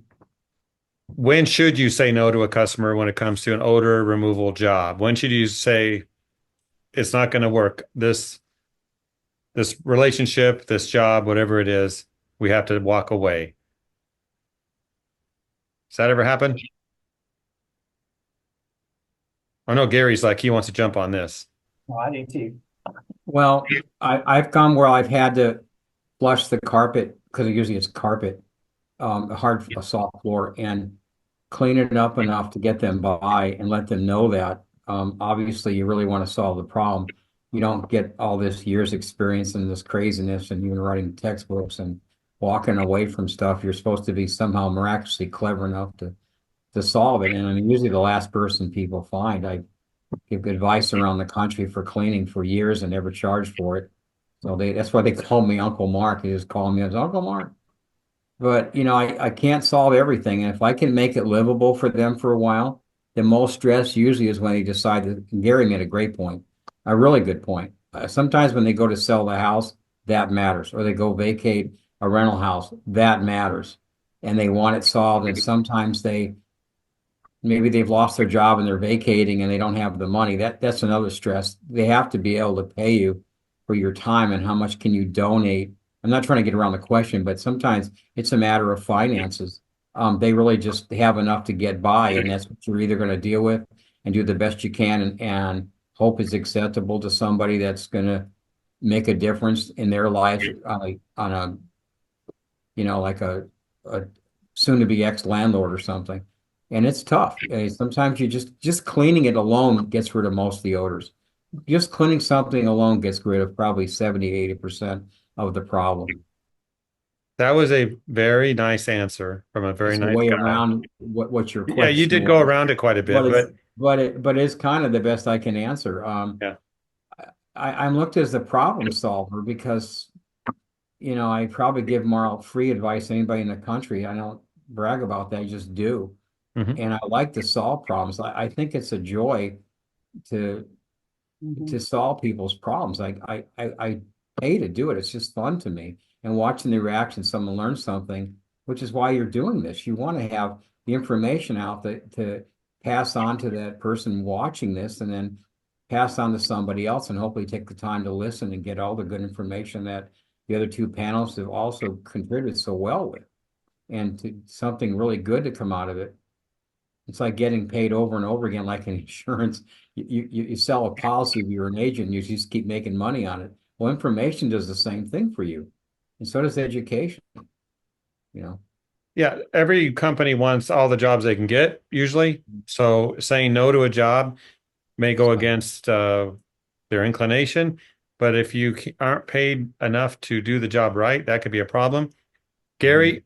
When should you say no to a customer when it comes to an odor removal job? When should you say it's not going to work? This relationship, this job, whatever it is, we have to walk away. Does that ever happen? I know Gary's like, he wants to jump on this. Well, I do too. Well, I've gone where I've had to flush the carpet because usually it's carpet, a soft floor, and clean it up enough to get them by and let them know that. Obviously, you really want to solve the problem. You don't get all this years experience and this craziness and even writing textbooks and walking away from stuff. You're supposed to be somehow miraculously clever enough to solve it. And I mean, usually the last person people find. I give advice around the country for cleaning for years and never charged for it. So that's why they call me Uncle Mark. They just call me as Uncle Mark. But, I can't solve everything. And if I can make it livable for them for a while, the most stress usually is when they decide that. Gary made a great point, a really good point. Sometimes when they go to sell the house, that matters. Or they go vacate a rental house, that matters. And they want it solved. And sometimes maybe they've lost their job and they're vacating and they don't have the money. That's another stress. They have to be able to pay you for your time and how much can you donate. I'm not trying to get around the question, but sometimes it's a matter of finances. They really just have enough to get by, and that's what you're either going to deal with and do the best you can and hope is acceptable to somebody that's going to make a difference in their lives on a like a soon-to-be ex-landlord or something. And it's tough. Sometimes you just cleaning it alone gets rid of most of the odors. Just cleaning something alone gets rid of probably 70-80% of the problem. That was a very nice answer from a very nice way guy. around what your question. Yeah, you did go around it quite a bit, but it's kind of the best I can answer. Yeah. I'm looked as the problem solver because I probably give more free advice to anybody in the country. I don't brag about that, I just do. Mm-hmm. And I like to solve problems. I think it's a joy to solve people's problems. I pay to do it. It's just fun to me. And watching the reaction, someone learns something, which is why you're doing this. You want to have the information out to pass on to that person watching this and then pass on to somebody else and hopefully take the time to listen and get all the good information that the other two panelists have also contributed so well with, and to something really good to come out of it. It's like getting paid over and over again, like an insurance. You sell a policy, if you're an agent, you just keep making money on it. Well, information does the same thing for you. And so does education, Yeah, every company wants all the jobs they can get, usually. So saying no to a job may go against their inclination. But if you aren't paid enough to do the job right, that could be a problem. Gary,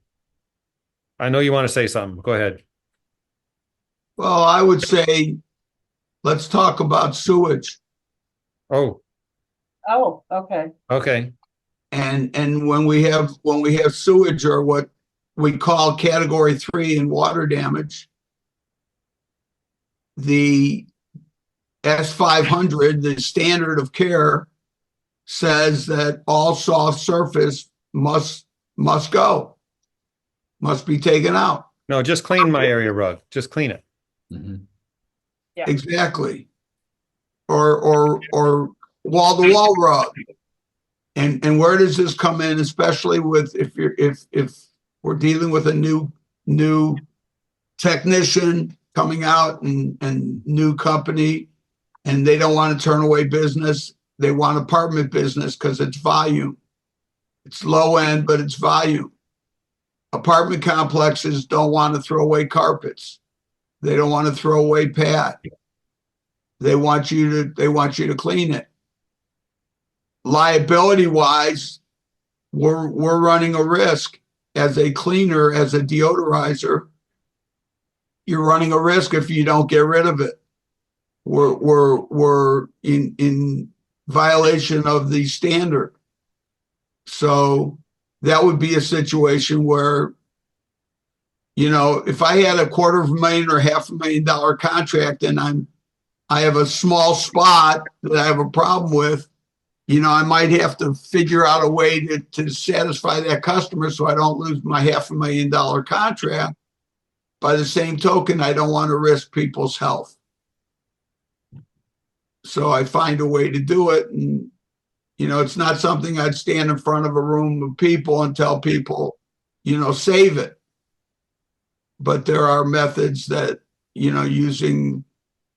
I know you want to say something. Go ahead. Well, I would say, let's talk about sewage. Oh, Oh, okay. okay. And when we have sewage, or what we call category 3 in water damage, the S500, the standard of care, says that all soft surface must go, must be taken out. No, just clean my area rug. Just clean it. Mhm. Yeah. Exactly. Or wall to wall rug. And where does this come in, especially with if we're dealing with a new technician coming out and new company, and they don't want to turn away business. They want apartment business because it's volume. It's low end, but it's volume. Apartment complexes don't want to throw away carpets. They don't want to throw away pad. They want you to clean it. Liability wise, we're running a risk as a cleaner, as a deodorizer. You're running a risk if you don't get rid of it. We're in violation of the standard. So that would be a situation where, if I had $250,000 or $500,000 contract and I have a small spot that I have a problem with, I might have to figure out a way to satisfy that customer so I don't lose my $500,000 contract. By the same token, I don't want to risk people's health. So I find a way to do it. And, it's not something I'd stand in front of a room of people and tell people, save it. But there are methods that, using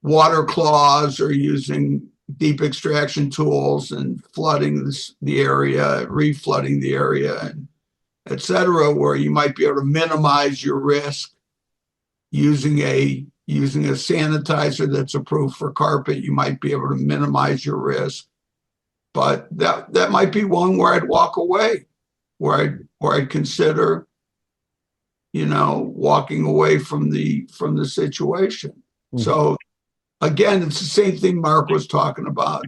water claws or using deep extraction tools and flooding the area, reflooding the area, and et cetera, where you might be able to minimize your risk using a sanitizer that's approved for carpet. You might be able to minimize your risk. But that might be one where I'd walk away, where I'd consider, walking away from the situation. Mm-hmm. So again, it's the same thing Mark was talking about.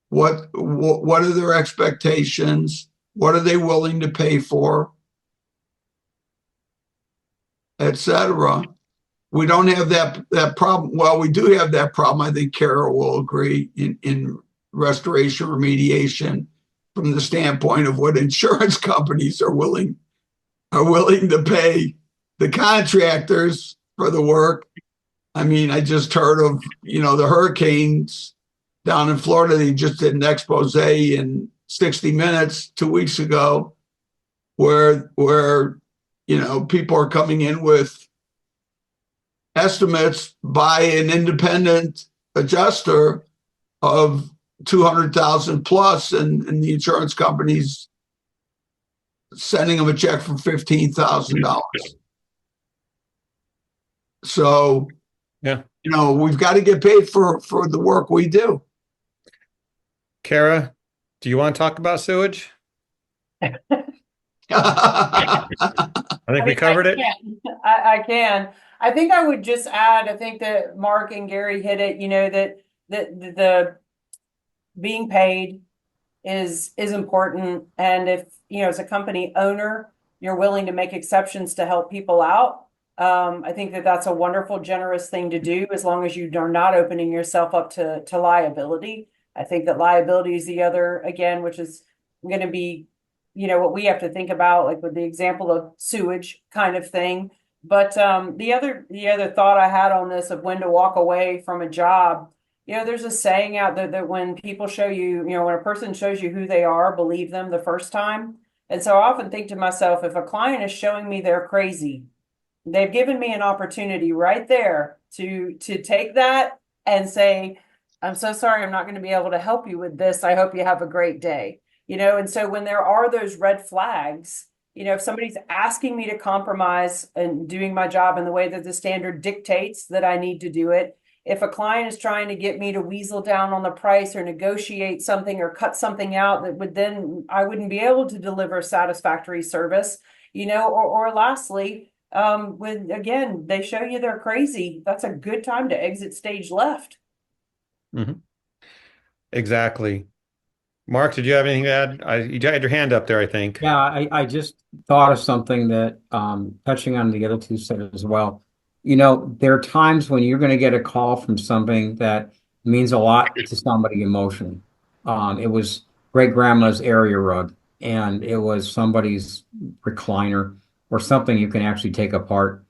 What are their expectations? What are they willing to pay for? Etc. We don't have that problem. Well, we do have that problem. I think Carol will agree in restoration remediation from the standpoint of what insurance companies are willing to pay the contractors for the work. I mean, I just heard of, the hurricanes down in Florida. They just did an expose in 60 Minutes 2 weeks ago where people are coming in with estimates by an independent adjuster of 200,000 plus, and the insurance company's sending them a check for $15,000. So, yeah, we've got to get paid for the work we do. Kara, do you want to talk about sewage? I think we covered it. I can. I think I would just add, I think that Mark and Gary hit it, that the being paid is important. And if, as a company owner, you're willing to make exceptions to help people out, I think that that's a wonderful, generous thing to do, as long as you are not opening yourself up to liability. I think that liability is the other, again, which is going to be, what we have to think about, like with the example of sewage kind of thing. But the other thought I had on this of when to walk away from a job, there's a saying out there that when people show you, when a person shows you who they are, believe them the first time. And so I often think to myself, if a client is showing me they're crazy, they've given me an opportunity right there to take that and say, I'm so sorry, I'm not going to be able to help you with this. I hope you have a great day. And so when there are those red flags, if somebody's asking me to compromise and doing my job in the way that the standard dictates that I need to do it, if a client is trying to get me to weasel down on the price or negotiate something or cut something out that would then I wouldn't be able to deliver satisfactory service, or lastly, when again they show you they're crazy, that's a good time to exit stage left. Mhm. Exactly. Mark, did you have anything to add? You had your hand up there, I think. Yeah, I just thought of something that touching on the other two said as well. There are times when you're going to get a call from something that means a lot to somebody emotionally. It was great grandma's area rug, and it was somebody's recliner or something you can actually take apart.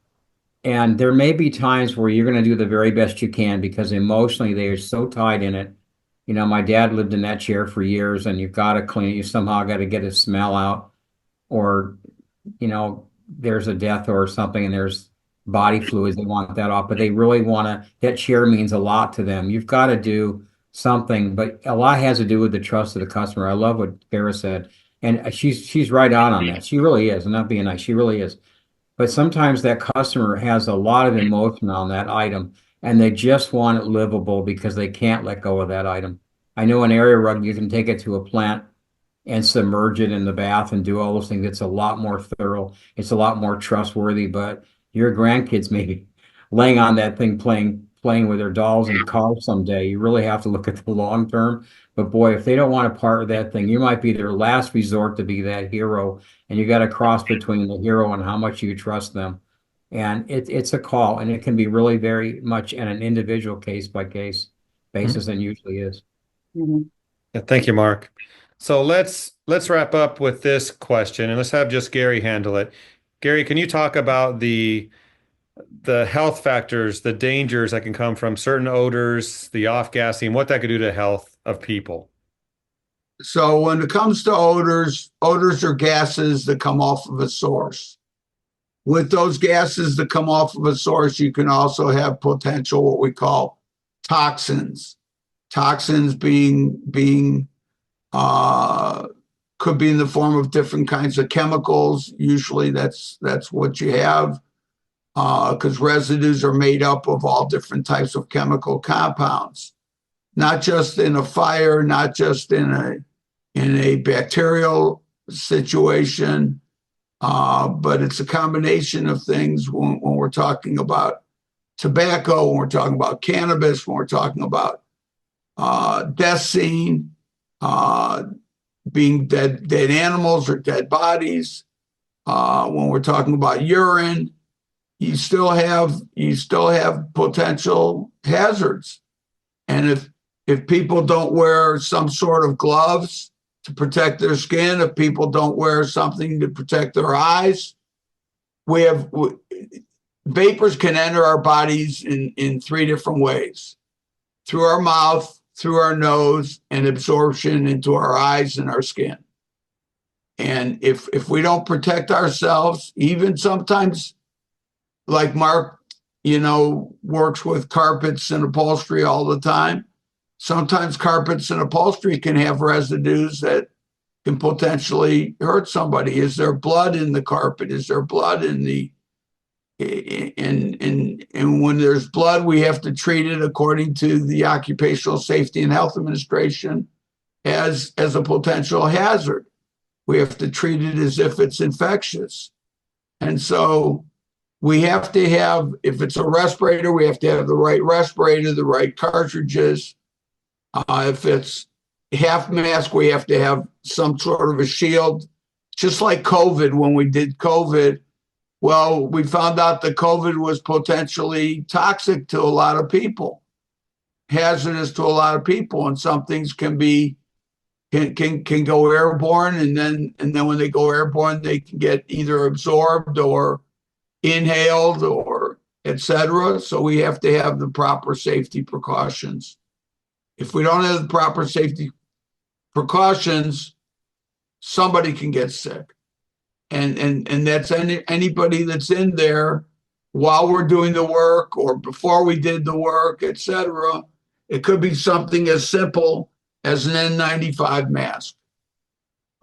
And there may be times where you're going to do the very best you can because emotionally they are so tied in it. My dad lived in that chair for years, and you've got to clean it. You somehow got to get a smell out, or there's a death or something, and there's body fluids. They want that off, but they really want to. That chair means a lot to them. You've got to do something, but a lot has to do with the trust of the customer. I love what Kara said, and she's right on that. She really is. I'm not being nice. She really is. But sometimes that customer has a lot of emotion on that item and they just want it livable because they can't let go of that item. I know an area rug, you can take it to a plant and submerge it in the bath and do all those things. It's a lot more thorough. It's a lot more trustworthy, but your grandkids may be laying on that thing playing with their dolls and cars someday. You really have to look at the long term. But boy, if they don't want to part with that thing, you might be their last resort to be that hero. And you got to cross between the hero and how much you trust them. And it's a call, and it can be really very much in an individual case by case basis, and usually is. Mhm. Yeah, thank you, Mark. So let's wrap up with this question, and let's have just Gary handle it. Gary, can you talk about the health factors, the dangers that can come from certain odors, the off-gassing, what that could do to health of people? So when it comes to odors, odors are gases that come off of a source. With those gases that come off of a source, you can also have potential what we call toxins. Toxins being could be in the form of different kinds of chemicals. Usually that's what you have because residues are made up of all different types of chemical compounds, not just in a fire, not just in a bacterial situation, but it's a combination of things when we're talking about tobacco, when we're talking about cannabis, when we're talking about death scene, being dead animals or dead bodies. When we're talking about urine, you still have potential hazards. And if people don't wear some sort of gloves to protect their skin, if people don't wear something to protect their eyes, vapors can enter our bodies in three different ways: through our mouth, through our nose, and absorption into our eyes and our skin. And if we don't protect ourselves, even sometimes, like Mark, works with carpets and upholstery all the time. Sometimes carpets and upholstery can have residues that can potentially hurt somebody. Is there blood in the carpet? Is there blood in the and when there's blood, we have to treat it according to the Occupational Safety and Health Administration as a potential hazard. We have to treat it as if it's infectious. And so we have to have, if it's a respirator, we have to have the right respirator, the right cartridges. If it's half mask, we have to have some sort of a shield. Just like COVID, when we did COVID, well, we found out that COVID was potentially toxic to a lot of people, hazardous to a lot of people, and some things can go airborne, and then when they go airborne, they can get either absorbed or inhaled or etc. So we have to have the proper safety precautions. If we don't have the proper safety precautions, somebody can get sick. And that's anybody that's in there while we're doing the work or before we did the work, etc. It could be something as simple as an N95 mask.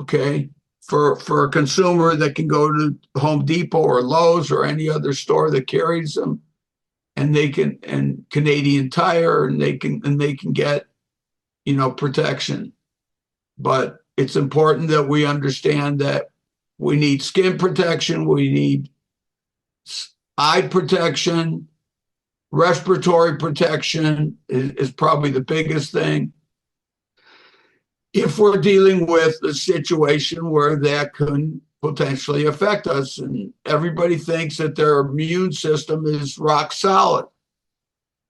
Okay, for a consumer that can go to Home Depot or Lowe's or any other store that carries them, and Canadian Tire, and they can get, protection. But it's important that we understand that we need skin protection, we need eye protection, respiratory protection is probably the biggest thing. If we're dealing with a situation where that can potentially affect us, and everybody thinks that their immune system is rock solid.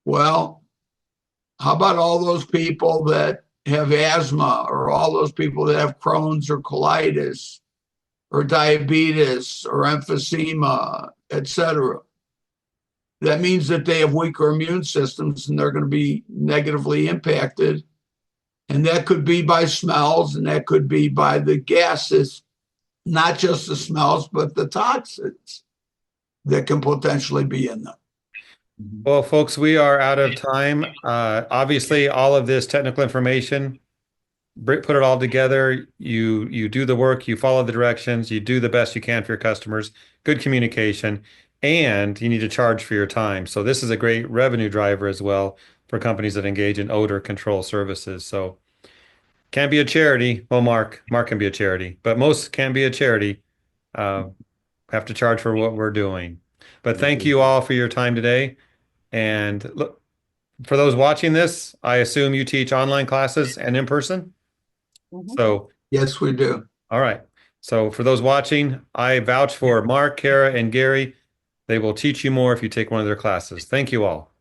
Well, how about all those people that have asthma, or all those people that have Crohn's or colitis or diabetes or emphysema, etc.? That means that they have weaker immune systems and they're going to be negatively impacted. And that could be by smells, and that could be by the gases, not just the smells, but the toxins that can potentially be in them. Well, folks, we are out of time. Obviously, all of this technical information, put it all together. You do the work, you follow the directions, you do the best you can for your customers, good communication, and you need to charge for your time. So this is a great revenue driver as well for companies that engage in odor control services. So can't be a charity. Well, Mark can be a charity, but most can be a charity. Have to charge for what we're doing. But thank you all for your time today. And look, for those watching this, I assume you teach online classes and in person. So yes, we do. All right. So for those watching, I vouch for Mark, Kara, and Gary. They will teach you more if you take one of their classes. Thank you all.